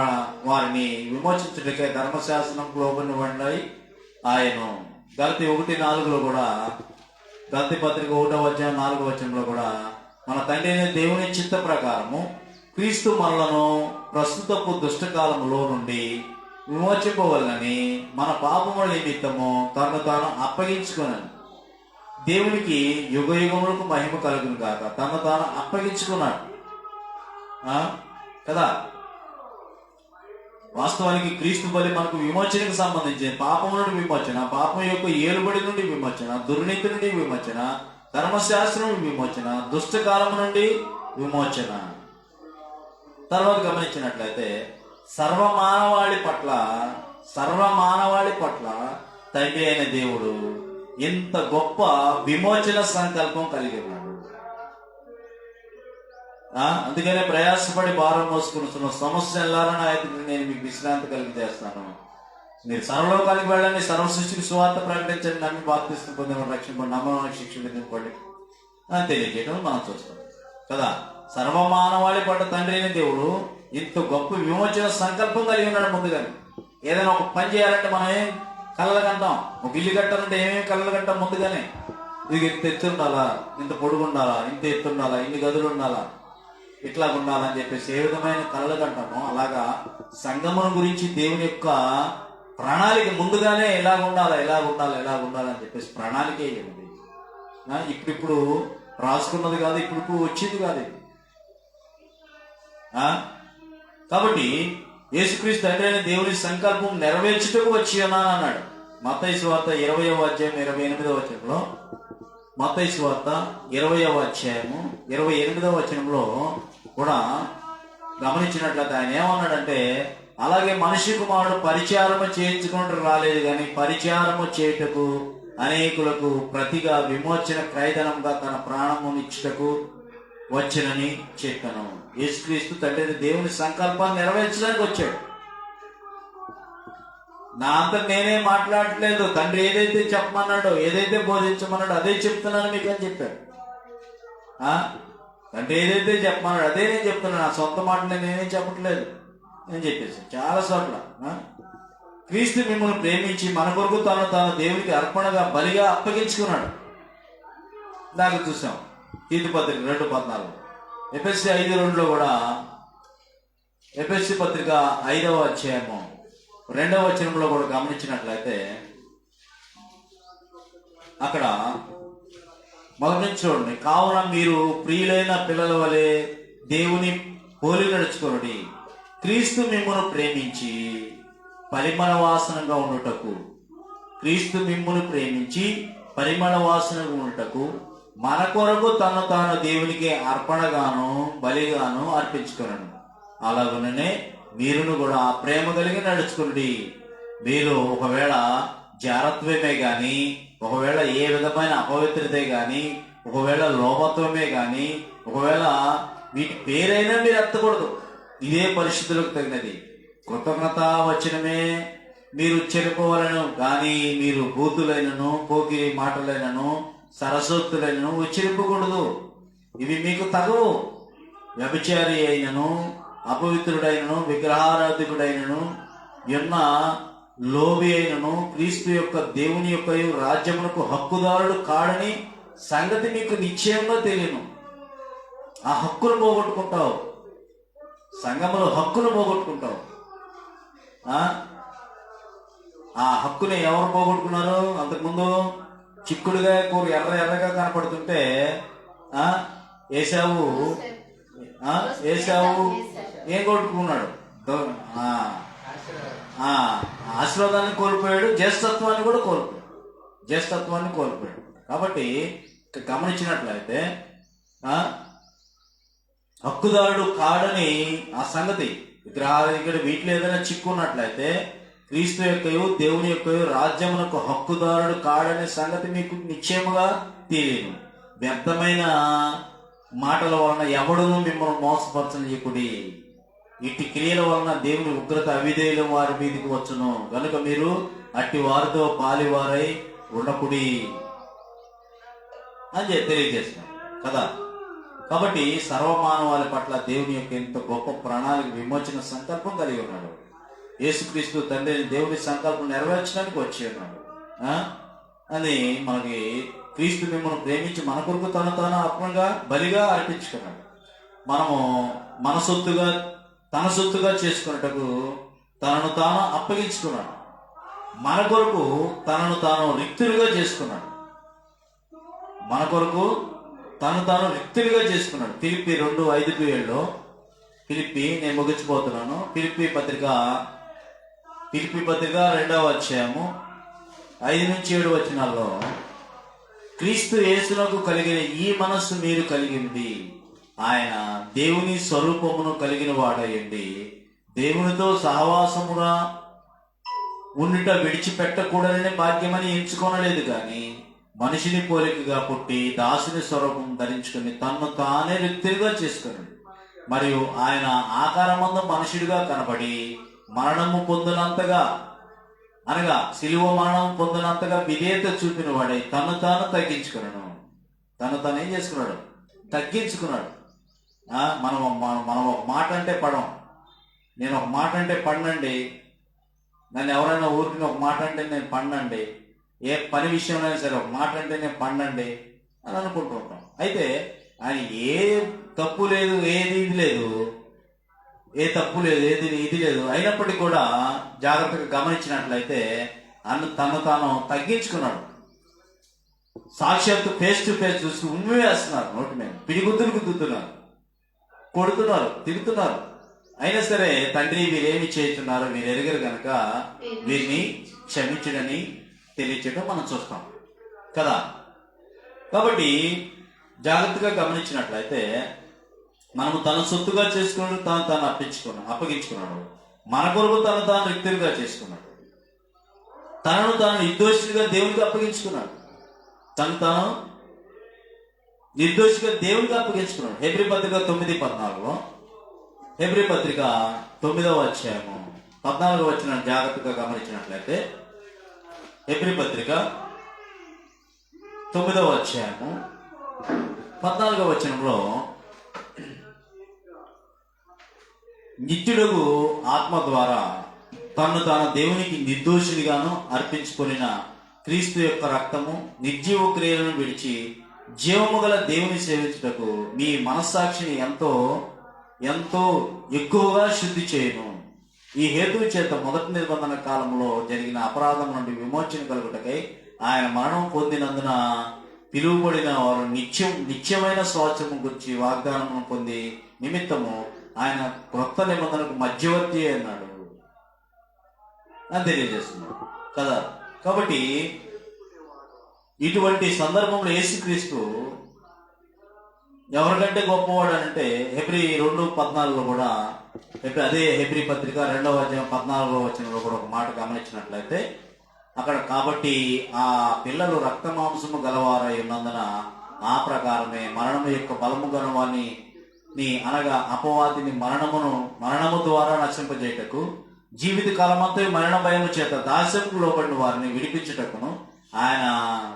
వారిని విమోచించుటకే ధర్మశాస్త్రం లోబడి ఆయన. గలతీ 1:4లో కూడా, గలతీ పత్రిక 1వ అధ్యాయం 4వ వచనంలో కూడా, మన తండ్రి అయిన దేవుని చిత్త ప్రకారము క్రీస్తు మనలను ప్రస్తుతపు దుష్టకాలములో నుండి విమోచింపవలనని మన పాపముల నిమిత్తము తను తాను అప్పగించుకున్నాను. దేవునికి యుగ యుగములకు మహిమ కలుగును కాక. తను తాను అప్పగించుకున్నాడు కదా. వాస్తవానికి క్రీస్తు బలి మనకు విమోచనకు సంబంధించింది. పాపం నుండి విమోచన, పాపం యొక్క ఏలుబడి నుండి విమోచన, దుర్నీతి నుండి విమోచన, ధర్మశాస్త్రం నుండి విమోచన, దుష్టకాలం నుండి విమోచన. తర్వాత గమనించినట్లయితే సర్వమానవాళి పట్ల తండ్రి అయిన దేవుడు ఎంత గొప్ప విమోచన సంకల్పం కలిగి ఉన్నాడు. అందుకనే ప్రయాసపడి భారం మోసుకున్న సమస్య ఎల్లారని అయితే నేను మీకు విశ్రాంతి కలిగి చేస్తాను. మీరు సర్వలోకానికి వెళ్ళండి, సర్వ సృష్టికి సువార్త ప్రకటించండి, నమ్మి బాప్తిస్మం పొందిన రక్షింపండి, నమ్మడానికి శిక్ష విధింపండి అని తెలియజేయడం మనం చూస్తాం కదా. సర్వమానవాళి పట్ల తండ్రి అయిన దేవుడు ఇంత గొప్ప విమోచన సంకల్పం కలిగి ఉన్నాడు. ముందుగానే ఏదైనా ఒక పని చేయాలంటే మనం ఏం కళ్ళలు కంటాం, ఒక ఇల్లు కట్టాలంటే ఏమేమి కళ్ళలు కంటాం ముందుగానే. ఇది ఇంత ఎత్తు ఉండాలా, ఇంత పొడుగు ఉండాలా, ఇంత ఎత్తు ఉండాలా, ఇన్ని గదులు ఉండాలా, ఇట్లా ఉండాలని చెప్పేసి ఏ విధమైన కళలు కంటామో అలాగా సంగమం గురించి దేవుని యొక్క ప్రణాళిక ముందుగానే ఎలా ఉండాలి అని చెప్పేసి ప్రణాళిక ఉంది. ఇప్పుడు రాసుకున్నది కాదు, ఇప్పుడు వచ్చింది కాదు. కాబట్టి యేసుక్రీస్తు తండ్రి అయిన దేవుని సంకల్పం నెరవేర్చుటకు వచ్చి ఉన్నాను అన్నాడు. మత్తయి సువార్త 20వ అధ్యాయం 28వ వచనంలో, మత్తయి సువార్త 20వ అధ్యాయము 28వ వచనంలో కూడా గమనించినట్లయితే ఆయన ఏమన్నాడంటే, అలాగే మనిషి కుమారుడు పరిచారము చేయించుకుంటూ రాలేదు కానీ పరిచారము చేయుటకు అనేకులకు ప్రతిగా విమోచన క్రయధనంగా తన ప్రాణమునిచ్చుటకు వచ్చనని చెప్పాను. యేసుక్రీస్తు తండ్రి దేవుని సంకల్పాన్ని నెరవేర్చడానికి వచ్చాడు. నా అంతా నేనే మాట్లాడట్లేదు, తండ్రి ఏదైతే చెప్పమన్నాడో, ఏదైతే బోధించమన్నాడో అదే చెప్తున్నాను మీకు అని చెప్పాడు. తండ్రి ఏదైతే చెప్పమన్నాడు అదే నేను చెప్తున్నాను, నా సొంత మాటలు నేనేం చెప్పట్లేదు అని చెప్పేసి చాలా చోట్ల. క్రీస్తు మిమ్మల్ని ప్రేమించి మన కొరకు తాను దేవునికి అర్పణగా బలిగా అప్పగించుకున్నాడు. దాన్ని చూసాం తీతు పత్రిక 2:14, ఎఫెసీ 5:2లో కూడా, ఎఫెసీ పత్రిక 5వ అధ్యాయము 2వ వచనంలో కూడా గమనించినట్లయితే అక్కడ మొదటి నుంచి చూడండి. కావున మీరు ప్రియులైన పిల్లల వలె దేవుని పోలి నడుచుకోండి, క్రీస్తు మిమ్మును ప్రేమించి పరిమళ వాసనగా ఉండుటకు, క్రీస్తు మిమ్మును ప్రేమించి పరిమళ వాసనగా ఉండుటకు మన కొరకు తాను దేవునికి అర్పణగాను బలిగాను అర్పించుకున్నాను. అలాగనే మీరును కూడా ప్రేమ కలిగి నడుచుకోండి. మీరు ఒకవేళ జారత్వమే గాని, ఒకవేళ ఏ విధమైన అపవిత్రతే గాని, ఒకవేళ లోభత్వమే గాని, ఒకవేళ వీటి పేరైనా మీరు ఎత్తకూడదు. ఇదే పరిస్థితులకు తగినది. కృతజ్ఞత వచనమే మీరు ఉచ్చరింపవలను కానీ మీరు బూతులైనను పోకి మాటలైనను సరస్వతులైనను ఉచ్చరింపకూడదు. ఇవి మీకు తగవు. వ్యభిచారి అయినను అపవిత్రుడైనను విగ్రహారాధికుడైనను ఎన్న లోబి అయినను క్రీస్తు యొక్క దేవుని యొక్క రాజ్యమునకు హక్కుదారుడు కాడని సంగతి మీకు నిశ్చయంగా తెలియను. ఆ హక్కును పోగొట్టుకుంటావు, సంఘములో హక్కును పోగొట్టుకుంటావు. ఆ హక్కుని ఎవరు పోగొట్టుకున్నారు? అంతకుముందు చిక్కుడుగా కూర ఎర్రగా కనపడుతుంటే ఏశావు ఏం కొట్టుకున్నాడు? ఆశీర్వాదాన్ని కోల్పోయాడు, జ్యేష్ఠత్వాన్ని కూడా కోల్పోయాడు. కాబట్టి గమనించినట్లయితే హక్కుదారుడు కాడని ఆ సంగతి విగ్రహాల వీటిలో ఏదైనా చిక్కున్నట్లయితే క్రీస్తు యొక్కయు దేవుని యొక్కయు రాజ్యమునకు హక్కుదారుడు కాడనే సంగతి మీకు నిశ్చయముగా తెలియను. వ్యర్థమైన మాటల వలన ఎవడును మిమ్మల్ని మోసపరచనీయకుడి. ఇట్టి క్రియల వలన దేవుని ఉగ్రత అవిధేయుల వారి మీదకి వచ్చును కనుక మీరు అట్టి వారితో పాలివారై ఉండకుడి అని తెలియజేస్తున్నాం కదా. కాబట్టి సర్వమానవాళి పట్ల దేవుని యొక్క ఎంత గొప్ప ప్రణాళిక విమోచన సంకల్పం కలిగి ఉన్నాడు. యేసుక్రీస్తు తండ్రి దేవుని సంకల్పం నెరవేర్చడానికి వచ్చి ఉన్నాడు అని మనకి క్రీస్తు మిమ్మల్ని ప్రేమించి మన కొరకు తాను అర్పణగా బలిగా అర్పించుకున్నాడు. మనము మన సొత్తుగా తన సొత్తుగా చేసుకున్నట్టుకు తనను తాను అప్పగించుకున్నాడు. మన కొరకు తనను తాను రిక్తులుగా చేసుకున్నాడు. మన కొరకు తాను రిక్తులుగా చేసుకున్నాడు. ఫిలిప్పీ 2:5-7 ఫిలిప్పీ నేను ముగించిపోతున్నాను. ఫిలిప్పీ పత్రిక 2వ అధ్యాయము 5-7 వచనాల్లో, క్రీస్తు యేసునకు కలిగిన ఈ మనస్సు మీరు కలిగింది, ఆయన దేవుని స్వరూపమును కలిగిన వాడయ్యండి, దేవునితో సహవాసముగా ఉండుట విడిచిపెట్టకూడని భాగ్యమని ఎంచుకోనలేదు కానీ మనిషిని పోలికగా పుట్టి దాసుని స్వరూపం ధరించుకుని తన్ను తానే రిక్తులుగా చేసుకున్నాడు. మరియు ఆయన ఆకారమందు మనుషుడిగా కనబడి మరణము పొందినంతగా అనగా శిలువ మరణం పొందినంతగా విధేయత చూపిన వాడై తను తాను తగ్గించుకున్నాడు. తను ఏం చేసుకున్నాడు? తగ్గించుకున్నాడు. మనం ఒక మాట అంటే పడం. నేను ఒక మాట అంటే పడినండి, నన్ను ఎవరైనా ఊరికి ఒక మాట అంటే నేను పడినండి, ఏ పని విషయంలో సరే ఒక మాట అంటే నేను పడినండి అని అనుకుంటూ ఉంటాం. అయితే ఆయన ఏ తప్పు లేదు, ఏ తప్పు లేదు, ఇది లేదు, అయినప్పటికీ కూడా జాగ్రత్తగా గమనించినట్లయితే తను తాను తగ్గించుకున్నాడు. సాక్షాత్తు ఫేస్ టు ఫేస్ చూసి ఉమ్మి వేస్తున్నారు, నోటి మీద పిడిగుద్దులు గుద్దుతున్నారు, కొడుతున్నారు, తిడుతున్నారు. అయినా సరే తండ్రి వీరేమి చేస్తున్నారు వీరు ఎరగరు గనక వీరిని క్షమించడని తెలియచేయడం మనం చూస్తాం కదా. కాబట్టి జాగ్రత్తగా గమనించినట్లయితే మనము తన సొత్తుగా చేసుకున్నాడు, తాను అప్పగించుకున్నాడు. మన కొరకు తాను రిక్తులుగా చేసుకున్నాడు. తనను తాను నిర్దోషిగా దేవునికి అప్పగించుకున్నాడు. తాను నిర్దోషిగా దేవునికి అప్పగించుకున్నాడు. హెబ్రీ పత్రిక 9:14, హెబ్రీ పత్రిక 9వ అధ్యాయము 14వ వచనం జాగ్రత్తగా గమనించినట్లయితే, హెబ్రీ పత్రిక 9వ అధ్యాయము 14వ వచనంలో నిత్యుడగు ఆత్మ ద్వారా తను తాను దేవునికి నిర్దోషినిగాను అర్పించుకొనిన క్రీస్తు యొక్క రక్తము నిర్జీవ క్రియలను విడిచి జీవము గల దేవుని సేవించుటకు మీ మనస్సాక్షిని ఎంతో ఎంతో ఎక్కువగా శుద్ధి చేయను. ఈ హేతువు చేత మొదటి నిబంధన కాలంలో జరిగిన అపరాధం నుండి విమోచన కలుగుటకై ఆయన మరణం పొందినందున పిలువబడిన వారు నిత్యమైన స్వాస్థ్యము గురించి వాగ్దానము పొంది నిమిత్తము ఆయన క్రొత్త నిబంధనకు మధ్యవర్తి అన్నాడు అని తెలియజేస్తున్నాడు కదా. కాబట్టి ఇటువంటి సందర్భంలో యేసుక్రీస్తు ఎవరికంటే గొప్పవాడు అంటే హెబ్రీ 2:14 కూడా, అదే హెబ్రీ పత్రిక 2వ అధ్యాయం 14వ వచనంలో కూడా ఒక మాట గమనించినట్లయితే అక్కడ, కాబట్టి ఆ పిల్లలు రక్త మాంసము గలవారై ఉన్నందున ఆ ప్రకారమే మరణము యొక్క బలము గలవాన్ని అనగా అపవాదిని మరణము ద్వారా నశింపజేయటకు జీవిత కాలమంతా మరణ భయము చేత దాస్యముకు లోబడిన వారిని విడిపించుటకును ఆయన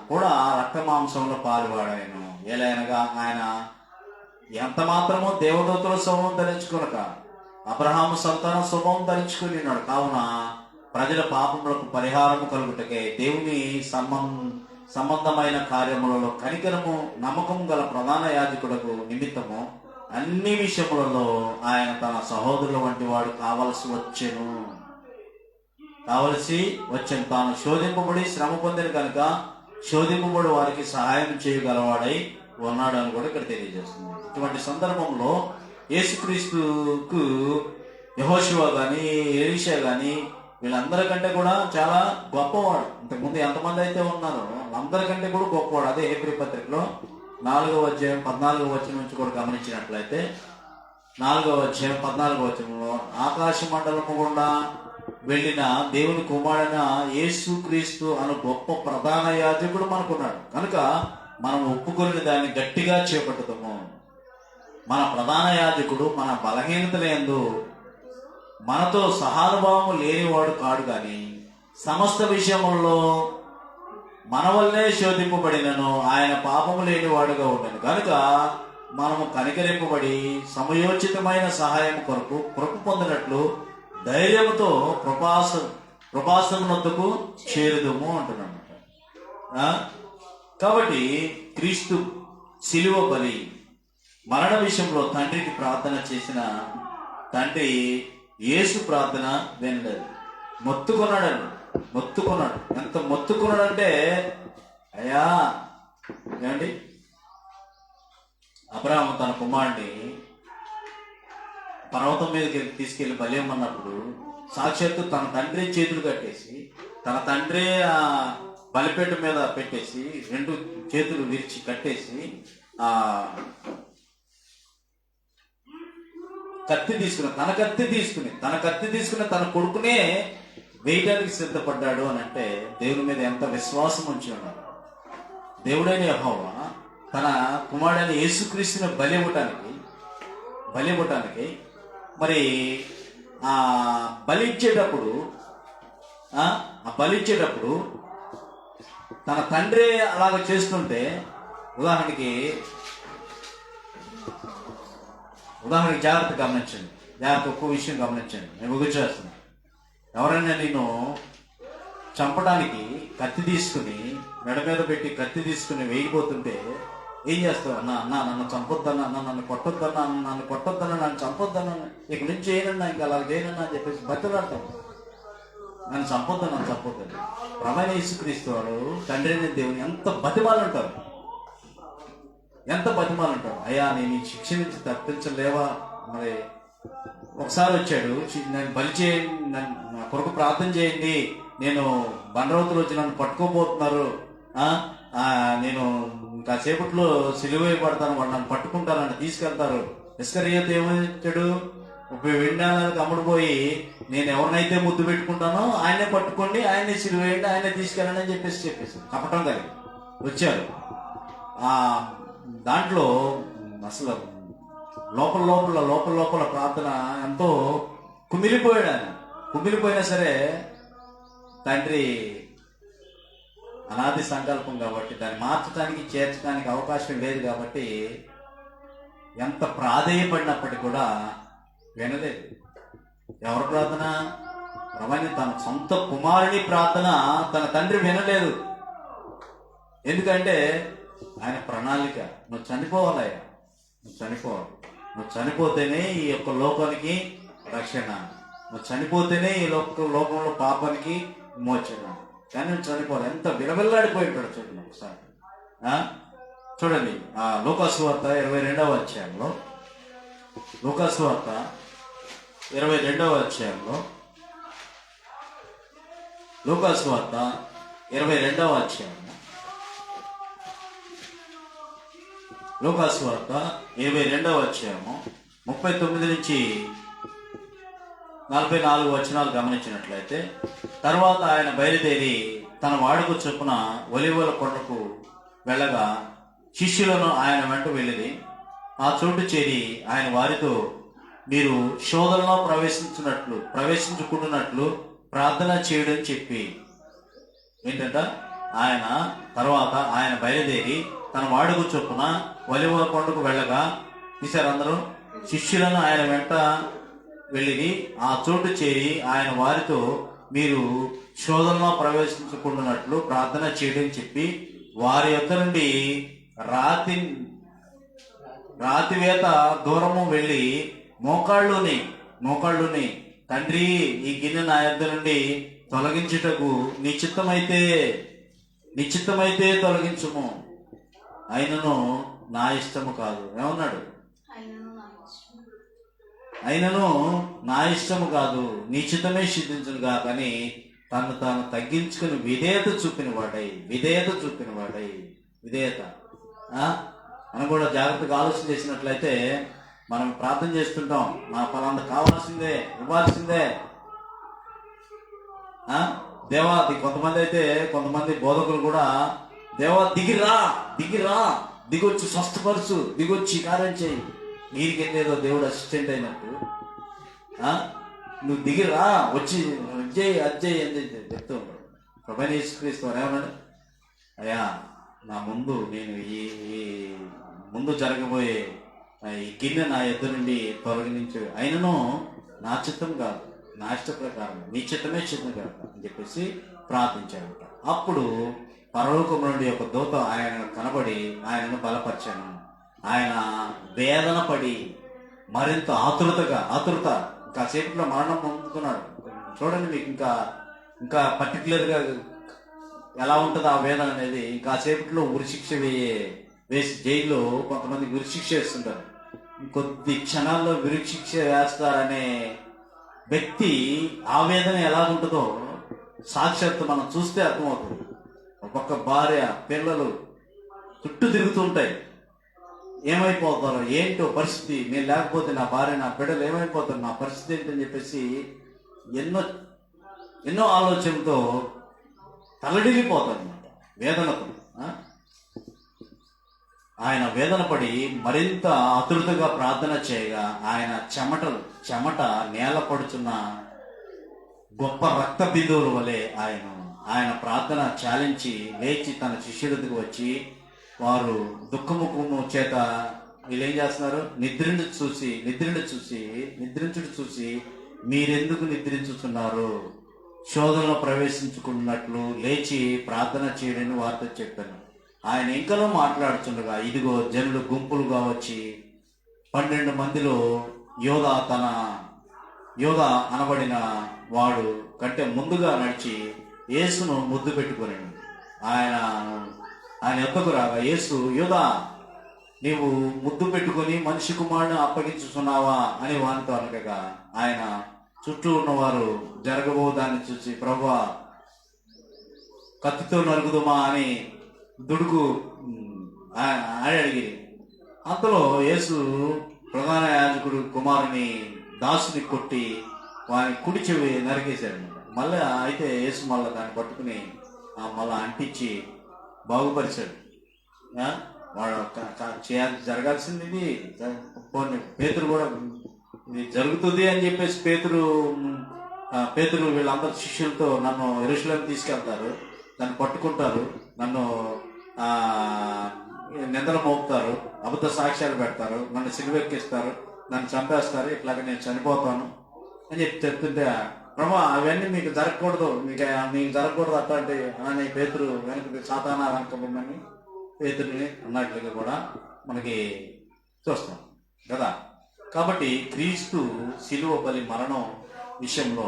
కూడా రక్త మాంసంలో పాల్గొడాయను. ఎలాగనగా ఆయన ఎంత మాత్రమో దేవదూతల స్వభావం ధరించుకొనక అబ్రహాము సంతాన స్వభావం ధరించుకుని ఉన్నాడు. కావున ప్రజల పాపములకు పరిహారము కలుగుటకే దేవుని సంబంధమైన కార్యములలో కనికరము నమ్మకం గల ప్రధాన యాజకుడకు నిమిత్తము అన్ని విషయములలో ఆయన తన సహోదరుల వంటి వాడు కావలసి వచ్చెను. తాను శోధింపబడి శ్రమ పొందిన కనుక శోధింపబడి వారికి సహాయం చేయగలవాడై ఉన్నాడు అని కూడా ఇక్కడ తెలియజేస్తుంది. ఇటువంటి సందర్భంలో యేసుక్రీస్తుకు యెహోషువ గాని ఎలీషా గాని వీళ్ళందరికంటే కూడా చాలా గొప్పవాడు. ఇంతకుముందు ఎంతమంది అయితే ఉన్నారో అందరికంటే కూడా గొప్పవాడు. అదే హెబ్రీ పత్రికలో 4వ అధ్యాయం 14వ వచనం నుంచి కూడా గమనించినట్లయితే 4వ అధ్యాయం 14వ వచనంలో ఆకాశ మండలము గుండా వెళ్ళిన దేవుని కుమారుడైన యేసుక్రీస్తు అను గొప్ప ప్రధాన యాజకుడు మనకున్నాడు కనుక మనం ఒప్పుకొని దాన్ని గట్టిగా చేపట్టుతాము. మన ప్రధాన యాజకుడు మన బలహీనతలందు మనతో సహానుభావము లేనివాడు కాడు, కానీ సమస్త విషయముల్లో మన వల్లే శోధింపబడినను ఆయన పాపము లేనివాడుగా ఉండను కనుక మనము కనికరింపబడి సమయోచితమైన సహాయం కొరకు కృప పొందినట్లు ధైర్యంతో కృపాసనమునొద్దకు చేరుదుము అంటున్నాడు. కాబట్టి క్రీస్తు శిలువ బలి మరణ విషయంలో తండ్రికి ప్రార్థన చేసిన తండ్రి యేసు ప్రార్థన వినలేదు. మొత్తుకున్నాడు. ఎంత మొత్తుకున్నాడంటే, అయ్యా ఏమండి, అబ్రాహాము తన కుమారుడిని పర్వతం మీదకి తీసుకెళ్లి బలియమన్నప్పుడు సాక్షాత్తు తన తండ్రి చేతులు కట్టేసి తన తండ్రి ఆ బలిపేట మీద పెట్టేసి 2 చేతులు విరిచి కట్టేసి ఆ కత్తి తీసుకుని తన కొడుకునే వేయడానికి సిద్ధపడ్డాడు అని అంటే దేవుని మీద ఎంత విశ్వాసం ఉంచి ఉన్నాడు. దేవుడైన యెహోవా తన కుమారుడైన యేసుక్రీస్తుని బలి ఇవ్వటానికి మరి ఆ బలి ఇచ్చేటప్పుడు తన తండ్రి అలాగ చేస్తుంటే ఉదాహరణకి జాగ్రత్త ఒక్క విషయం గమనించండి. నేను ముగించేస్తున్నాను. ఎవరైనా నేను చంపడానికి కత్తి తీసుకుని మెడ మీద పెట్టి కత్తి తీసుకుని వేయిపోతుంటే ఏం చేస్తావు? నన్ను చంపొద్దన్నా, నన్ను కొట్టొద్దన్నా, నన్ను చంపొద్దన్నా, ఇక నుంచి చేయనన్నా, ఇంకా అలా చేయనన్నా అని చెప్పేసి బతిలాడతాం. నన్ను చంపొద్దని ప్రమాణ యేసుక్రీస్తు వారు తండ్రిని దేవుని ఎంత బతిమాలంటారు. అయ్యా నేను ఈ శిక్ష నుంచి తప్పించలేవా? మరి ఒకసారి వచ్చాడు, నేను బలి చేయండి, నా కొరకు ప్రార్థన చేయండి నేను బండరవతులు వచ్చి నన్ను పట్టుకోబోతున్నారు, నేను కాసేపట్లో సిలువ వేయబడతాను, వాళ్ళు నన్ను పట్టుకుంటారు, నన్ను తీసుకెళ్తారు. ఇస్కరియోతు ఏమొచ్చాడు? 30 వెండి అమ్ముడుపోయి నేను ఎవరినైతే ముద్దు పెట్టుకుంటానో ఆయనే పట్టుకోండి, ఆయనే సిలువ వేయండి, ఆయనే తీసుకెళ్ళండి అని చెప్పేసి కపటం కలిగి వచ్చారు. దాంట్లో అసలు లోపల ప్రార్థన ఎంతో కుమిలిపోయాడు ఆయన. కుమిలిపోయినా సరే తండ్రి అనాది సంకల్పం కాబట్టి దాన్ని మార్చడానికి చేర్చడానికి అవకాశం లేదు కాబట్టి ఎంత ప్రాధేయపడినప్పటికీ కూడా వినలేదు. ఎవరి ప్రార్థన? ప్రభాని తన సొంత కుమారుని ప్రార్థన తన తండ్రి వినలేదు. ఎందుకంటే ఆయన ప్రణాళిక, నువ్వు చనిపోవాలయ్యా, నువ్వు చనిపోతేనే ఈ యొక్క లోకానికి రక్షణ, నువ్వు చనిపోతేనే ఈ లోకంలో పాపానికి విమోచన. కానీ నువ్వు చనిపోవాలి. ఎంత విలవిల్లాడిపోయింటాడు చూడండి ఒకసారి. చూడండి లూకాసు వార్త 22వ అధ్యాయంలో, లూకాసు వార్త 22వ అధ్యాయంలో, లూకాసు వార్త 22వ అధ్యాయం, లూకాసు వార్త 22వ అధ్యాయము 39 నుంచి 44 వచనాలు గమనించినట్లయితే, తర్వాత ఆయన బయలుదేరి తన వాడుకు చొప్పున ఒలీవల కొండకు వెళ్ళగా శిష్యులను ఆయన వెంట వెళ్ళింది. ఆ చోటు చేరి ఆయన వారితో, మీరు శోధనలో ప్రవేశించుకుంటున్నట్లు ప్రార్థన చేయడం చెప్పి ఏంటంట. తర్వాత ఆయన బయలుదేరి తన వాడుకు చొప్పున ఒలీవల కొండకు వెళ్ళగా తీశారు అందరూ. శిష్యులను ఆయన వెంట వెళ్ళి ఆ చోటు చేరి ఆయన వారితో, మీరు శోధనలో ప్రవేశించుకుంటున్నట్లు ప్రార్థన చేయడం చెప్పి వారి యొక్క నుండి రాతివేత దూరము వెళ్ళి మోకాళ్ళుని తండ్రి, ఈ గిన్నె నా యొద్ద నుండి తొలగించుటకు నీ చిత్తమైతే తొలగించుము, అయినను నా ఇష్టము కాదు. ఏమన్నాడు? అయినను నా ఇష్టము కాదు, నీ చిత్తమే సిద్ధించునుగా. కానీ తను తాను తగ్గించుకుని విధేయత చూపిన వాడై మనం కూడా జాగ్రత్తగా ఆలోచన చేసినట్లయితే మనం ప్రార్థన చేస్తుంటాం, నా ఫలానా కావాల్సిందే, ఇవ్వాల్సిందే. దేవా, కొంతమంది బోధకులు కూడా, దేవా దిగొచ్చి స్వస్థపరచు, దిగొచ్చి కార్యం చేయి. నీరికెళ్ళేదో దేవుడు అసిస్టెంట్ అయినట్టు నువ్వు దిగిరా, వచ్చి అజ్జయ్ అని చెప్తూ ఉంటాడు. ప్రభువైన యేసుక్రీస్తు ఏమన్నాడు? అయ్యా, నా ముందు నేను ఈ ముందు జరగబోయే ఈ గిన్నె నా ఎద్దు నుండి తొలగించు, అయినను నా చిత్తం కాదు, నా ఇష్ట ప్రకారం నీ చిత్తమే చిత్తం కాదు అని చెప్పేసి ప్రార్థించాడంట. అప్పుడు పరలోకం నుండి ఒక దూత ఆయన కనబడి ఆయనను బలపరిచాను. ఆయన వేదన పడి మరింత ఆతురత కాసేపులో మరణం పొందుతున్నాడు. చూడండి, మీకు ఇంకా పర్టికులర్గా ఎలా ఉంటుంది ఆ వేదన అనేది. కాసేపట్లో ఉరిశిక్ష వేసి జైల్లో కొంతమంది ఉరిశిక్ష వేస్తుంటారు. కొద్ది క్షణాల్లో ఉరిశిక్ష వేస్తారనే వ్యక్తి ఆవేదన ఎలా ఉంటుందో సాక్షాత్తు మనం చూస్తే అర్థమవుతుంది. ఒక్కొక్క భార్య, పిల్లలు చుట్టూ తిరుగుతుంటాయి. ఏమైపోతారో ఏంటో పరిస్థితి, నేను లేకపోతే నా భార్య, నా బిడ్డలు ఏమైపోతారు, నా పరిస్థితి ఏంటని చెప్పేసి ఎన్నో ఆలోచనలతో తలడిల్లిపోతారు అన్నమాట, వేదనతో. ఆయన వేదన పడి మరింత ఆతురతగా ప్రార్థన చేయగా ఆయన చెమట నేల పడుచున్న గొప్ప రక్త బిందువుల వలె ఆయన ప్రార్థన చాలించి లేచి తన శిష్యులకు వచ్చి, వారు దుఃఖముఖము చేత వీళ్ళు ఏం చేస్తున్నారు? నిద్రించుడు చూసి మీరెందుకు నిద్రించుతున్నారు? శోధనలో ప్రవేశించుకున్నట్లు లేచి ప్రార్థన చేయడని వారితో చెప్పాను. ఆయన ఇంకనూ మాట్లాడుతుండగా ఇదిగో జనులు గుంపులుగా వచ్చి 12 మందిలో యోధ అనబడిన వాడు కంటే ముందుగా నడిచి యేసును ముద్దు పెట్టుకున్నాడు. ఆయన యొద్దకు రాగా యేసు, యోధా, నీవు ముద్దు పెట్టుకుని మనిషి కుమారుని అప్పగించుతున్నావా అని వానితో అనగా ఆయన చుట్టూ ఉన్నవారు జరగబోదాన్ని చూసి, ప్రభువా, కత్తితో నరుగుదుమా అని దుడుకు అని అడిగి, అంతలో యేసు ప్రధాన యాజకుడు కుమారుని దాసుని కొట్టి వాని కుడి చెవి నరికేశాడు. మళ్ళీ అయితే యేసు మళ్ళీ దాన్ని పట్టుకుని మళ్ళీ అంటించి బాగుపరిచాడు. వాడు జరగాల్సింది ఇది. పేతురు కూడా ఇది జరుగుతుంది అని చెప్పేసి పేతురు వీళ్ళందరు శిష్యులతో నన్ను యెరూషలేము తీసుకెళ్తారు, నన్ను పట్టుకుంటారు, నన్ను నిందలు మోపుతారు, అబద్ధ సాక్ష్యాలు పెడతారు, నన్ను సిలువెక్కిస్తారు, నన్ను చంపేస్తారు, ఇట్లాగ నేను చనిపోతాను అని చెప్తుంటే, ప్రభా అవన్నీ మీకు జరగకూడదు, మీకు జరగకూడదు అట్లాంటి అని పేతురు వెనక సాతానా వెనకబొమ్మని పేతుడిని అన్నట్లుగా కూడా మనకి చూస్తాం కదా. కాబట్టి క్రీస్తు శిలువ బలి మరణం విషయంలో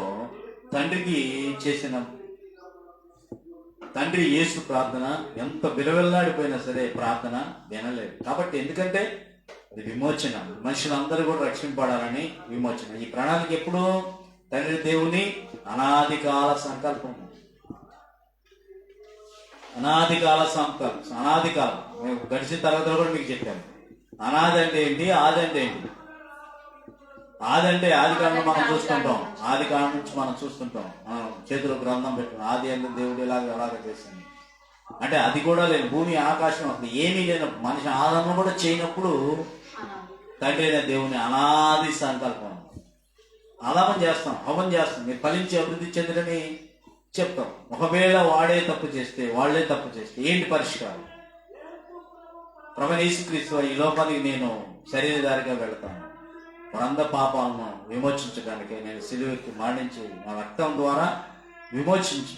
తండ్రి యేసు ప్రార్థన ఎంత విలువెల్లాడిపోయినా సరే ప్రార్థన వినలేదు. కాబట్టి ఎందుకంటే అది విమోచన, మనుషులందరూ కూడా రక్షింపడాలని విమోచన. ఈ ప్రణాళిక ఎప్పుడు తండ్రి దేవుని అనాది కాల సంకల్పం. అనాది కాలం మేము గడిచిన తరగతిలో కూడా మీకు చెప్పాను. అనాది అంటే ఏంటి, ఆది అంటే ఏంటి? ఆది అంటే ఆది కాలం మనం చూస్తుంటాం, ఆది కాలం నుంచి మనం చూస్తుంటాం, మనం చేతిలో గ్రంథం పెట్టుకున్నాం, ఆది అంటే దేవుడు ఎలాగ చేసింది అంటే అది కూడా లేదు. భూమి ఆకాశం అసలు ఏమీ లేనప్పుడు, మనిషి ఆదరణ కూడా చేయనప్పుడు తండ్రి అయిన దేవుని అనాది సంకల్పం ఆలాపన చేస్తాం, హవం చేస్తాం, మీరు ఫలించి అభివృద్ధి చెందరని చెప్తాం. ఒకవేళ వాళ్ళే తప్పు చేస్తే ఏంటి పరిష్కారం? ప్రభువైన యేసుక్రీస్తు ఈ లోకానికి నేను శరీరధారిగా వెళతాను, మనంద పాపాలను విమోచించడానికి నేను సిలువెక్కి మరణించి నా రక్తం ద్వారా విమోచించి.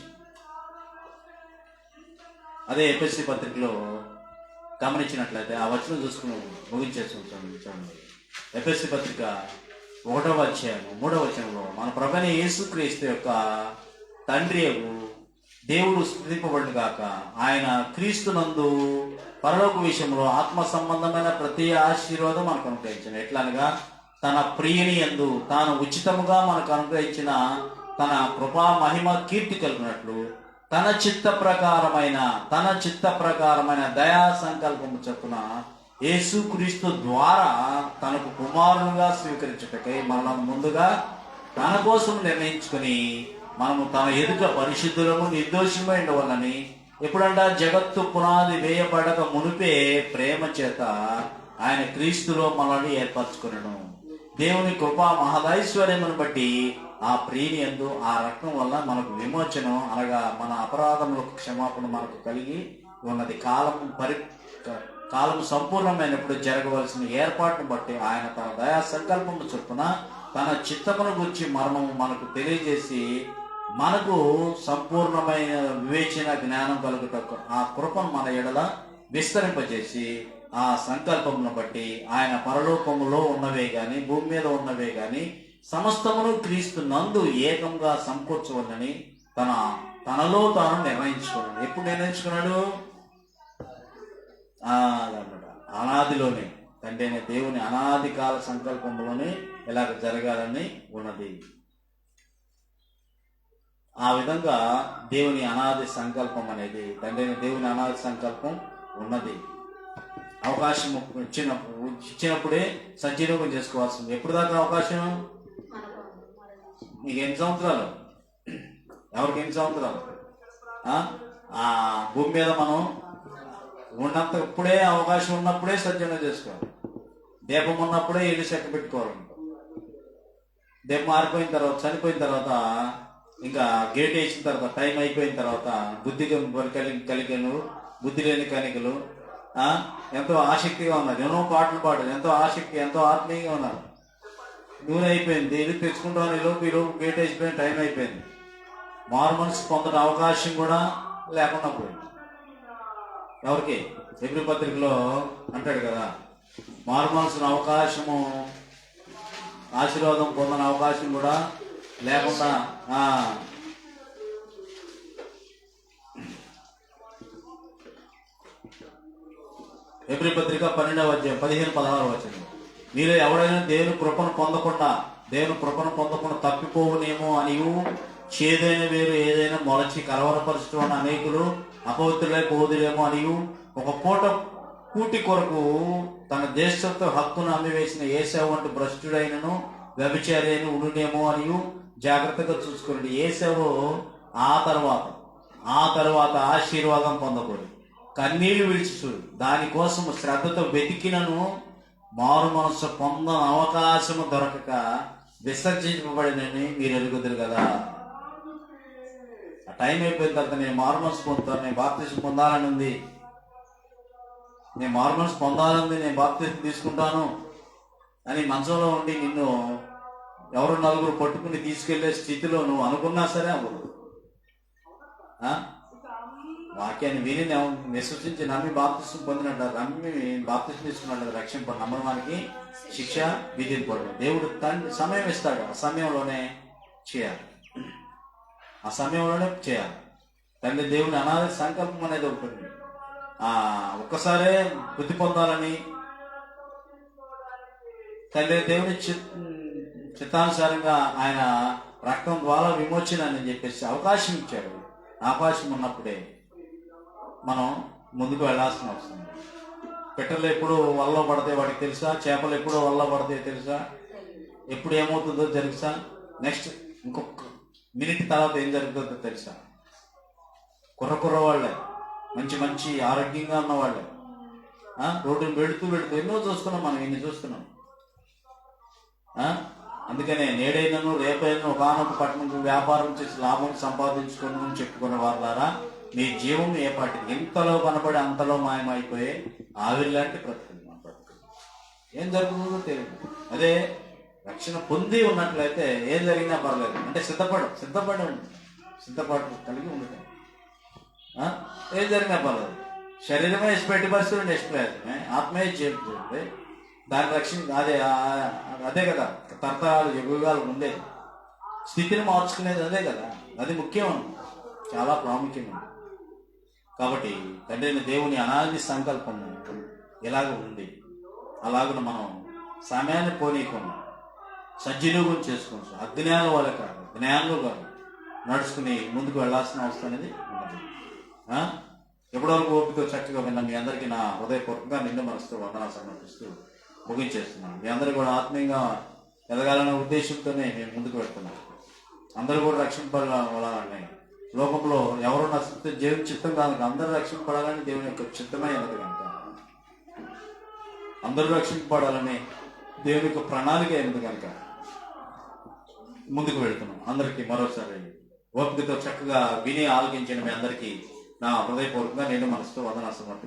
అదే ఎఫెసీ పత్రికలో గమనించినట్లయితే ఆ వచనం చూసుకుని ముగించేసుకుంటాను. ఎఫెసీ పత్రిక 1వ అధ్యాయము 3వ వచనంలో మన ప్రభువైన యేసుక్రీస్తు యొక్క తండ్రి దేవుడు స్తుతింపబడును గాక, ఆయన క్రీస్తునందు పరలోక విషయంలో ఆత్మ సంబంధమైన ప్రతి ఆశీర్వాదం మనకు అనుగ్రహించాడు. ఎట్లనగా తన ప్రియుని యందు తాను ఉచితముగా మనకు అనుగ్రహించిన తన కృపా మహిమ కీర్తి కలిగినట్లు తన చిత్త ప్రకారమైన దయా సంకల్పము చొప్పున యేసుక్రీస్తు ద్వారా తనకు కుమారునిగా స్వీకరించుటకై మనల్ని ముందుగా తన కోసం నిర్ణయించుకుని మనము తన ఎదుట పరిశుద్ధులము నిర్దోషమై ఉండవాలని ఎప్పుడంటే జగత్తు పునాది వేయబడక మునిపే ప్రేమ చేత ఆయన క్రీస్తులో మనల్ని ఏర్పరచుకునను. దేవుని కృపా మహదైశ్వర్యమును బట్టి ఆ ప్రియుని యందు ఆ రక్తం వల్ల మనకు విమోచనం అనగా మన అపరాధములకు క్షమాపణ మనకు కలిగి ఉన్నది. కాలము సంపూర్ణమైనప్పుడు జరగవలసిన ఏర్పాటును బట్టి ఆయన తన దయా సంకల్పము చొప్పున తన చిత్తమును గురించి మర్మము మనకు తెలియజేసి మనకు సంపూర్ణమైన వివేచన జ్ఞానం కలుగుటకు ఆ కృపను మన ఎడల విస్తరింపజేసి ఆ సంకల్పమును బట్టి ఆయన పరలోకములో ఉన్నవే గాని భూమి మీద ఉన్నవే గాని సమస్తమును క్రీస్తు నందు ఏకంగా సమకూర్చవలని తనలో తాను నిర్ణయించుకున్నాడు. ఎప్పుడు నిర్ణయించుకున్నాడు? అదన్నమాట అనాదిలోనే తండ్రి అయిన దేవుని అనాది కాల సంకల్పంలోనే ఇలాగ జరగాలని ఉన్నది. ఆ విధంగా దేవుని అనాది సంకల్పం అనేది తండ్రి అయిన దేవుని అనాది సంకల్పం ఉన్నది. అవకాశం ఇచ్చినప్పుడే సద్వినియోగం చేసుకోవాల్సింది. ఎప్పుడు దాకా అవకాశం? మీకు ఎన్ని సంవత్సరాలు? ఎవరికి ఎన్ని సంవత్సరాలు? ఆ భూమి మీద మనం ఉన్నప్పుడే అవకాశం ఉన్నప్పుడే సద్వినియోగం చేసుకోవాలి. దీపం ఉన్నప్పుడే ఇల్లు చెక్క పెట్టుకోవాలి. దీపం ఆరిపోయిన తర్వాత చనిపోయిన తర్వాత ఇంకా గేట్ వేసిన తర్వాత టైం అయిపోయిన తర్వాత కలిగను బుద్ధి లేని కనికలు ఎంతో ఆసక్తిగా ఉన్నారు, ఎన్నో పాటలు పాడారు, ఎంతో ఆసక్తి ఎంతో ఆత్మీయంగా ఉన్నారు. నూనె అయిపోయింది, ఇల్లు తెచ్చుకుంటాను, ఈలోపు గేట్ వేసిపోయిన టైం అయిపోయింది. మారు మనసు పొందడం అవకాశం కూడా లేకుండా పోయింది. ఎవరికి? హెబ్రీ పత్రికలో అంటాడు కదా, మారు మనసున అవకాశము ఆశీర్వాదం పొందని అవకాశం కూడా లేకుండా హెబ్రీ పత్రిక 12వ అధ్యాయం 15-16 వచనం. మీరు ఎవడైనా దేవుని కృపను పొందకుండా తప్పిపోవునేమో అనియు చేదైన వేరు ఏదైనా మొలచి కలవరపరచడం అనేకులు అపవిత్రులై పోదురేమో అని ఒక పూట కూటి కొరకు తన దేశంతో హక్కును అమ్మివేసిన ఏశావు వంటి భ్రష్టుడైనను వ్యభిచారి అయిన ఉండునేమో అని జాగ్రత్తగా చూసుకోండి. ఏశావు ఆ తర్వాత ఆశీర్వాదం పొందకూడదు, కన్నీళ్లు విడిచి చూడు, దానికోసం శ్రద్ధతో వెతికినను మారు మనసు పొందని అవకాశము దొరకక విసర్జించబడినని మీరు ఎరుగుదురు కదా. ఆ టైం అయిపోయిన తర్వాత నేను మారు మనసు పొందుతాను, నేను బాప్తిజం పొందాలని ఉంది, నేను మారు మనసు పొందాలని, నేను బాప్తిజం తీసుకుంటాను అని మంచంలో ఉండి నిన్ను ఎవరు నలుగురు పట్టుకుని తీసుకెళ్లే స్థితిలో నువ్వు అనుకున్నా సరే అవ్వదు. వాక్యాన్ని విని విశ్వసించి నమ్మి బాప్తిసం పొందినట్టు, నమ్మి బాప్తిసం తీసుకున్నట్టు రక్షింపడు, నమ్మడానికి శిక్ష విధింపడు. దేవుడు తండ్రి సమయం ఇస్తాడు, ఆ సమయంలోనే చేయాలి, ఆ సమయంలోనే చేయాలి. తండ్రి దేవుని అనాది సంకల్పం అనేది ఉంటుంది. ఒక్కసారే బుద్ధి పొందాలని తండ్రి దేవుని చిత్తానుసారంగా ఆయన రక్తం ద్వారా విమోచన అని చెప్పేసి అవకాశం ఇచ్చాడు. అవకాశం ఉన్నప్పుడే మనం ముందుకు వెళ్ళాల్సిన అవసరం. పిట్టలు ఎప్పుడు వల్ల పడితే వాడికి తెలుసా, చేపలు ఎప్పుడు వల్ల పడితే తెలుసా, ఎప్పుడు ఏమవుతుందో తెలుసా, నెక్స్ట్ ఇంకొక మినిట్ తర్వాత ఏం జరుగుతుందో తెలుసా. కుర్ర వాళ్ళే, మంచి ఆరోగ్యంగా ఉన్న వాళ్ళే రోడ్డును వెళుతూ ఎన్నో చూస్తున్నాం, మనం ఎన్ని చూస్తున్నాం. అందుకనే నేడైనను రేపైనను ఒకనొక పట్టణంకు వ్యాపారం చేసి లాభం సంపాదించుకుని చెప్పుకునే వాళ్ళారా, మీ జీవం ఏ పాటి ఎంతలో కనబడి అంతలో మాయమైపోయే ఆవిరిలాంటి బ్రతుకులు మా బ్రతుకులు. ఏం జరుగుతుందో తెలియదు. అదే రక్షణ పొంది ఉన్నట్లయితే ఏం జరిగినా పర్లేదు, అంటే సిద్ధపాటు కలిగి ఉండటం. ఏం జరిగినా పర్లేదు. శరీరమే ఎట్టి పరిస్థితులు నిష్ప్రయోజనమే, ఆత్మీయ చేరుతుంది. దాని రక్షణ అదే కదా తరతరాలు యుగాలు ఉండేది. స్థితిని మార్చుకునేది అదే కదా, అది ముఖ్యం, చాలా ప్రాముఖ్యమైనది. కాబట్టి తండ్రి దేవుని అనాది సంకల్పం ఎలాగ ఉంది, అలాగ మనం సమయాన్ని పోనీయకుండా సజ్జీలుగా చేసుకుంటాం. అజ్ఞానం వాళ్ళ కాదు, జ్ఞానంలో కాదు నడుచుకుని ముందుకు వెళ్లాల్సిన అవసరం అనేది ఉన్నది. ఎప్పటివరకు ఓపికతో చక్కగా విన్నా మీ అందరికీ నా హృదయపూర్వకంగా నిండు మనసుతో వందనాలు సమర్పిస్తూ ముగించేస్తున్నాను. మీ అందరూ కూడా ఆత్మీయంగా ఎదగాలనే ఉద్దేశంతోనే మేము ముందుకు వెళ్తున్నాం. అందరూ కూడా రక్షింపడాలని, లోకంలో ఎవరు నా దేవుని చిత్తం కాదు, అందరూ రక్షింపడాలని దేవుని యొక్క చిత్తమే ఎనదు కనుక, అందరూ రక్షింపడాలని దేవుని యొక్క ప్రణాళిక ఎనదు కనుక ముందుకు వెళ్తున్నాం. అందరికీ మరోసారి ఓపికతో చక్కగా విని ఆలోచించిన మీ అందరికీ నా హృదయపూర్వకంగా నేను మనసుతో వందనాలు సమర్పిస్తున్నాను.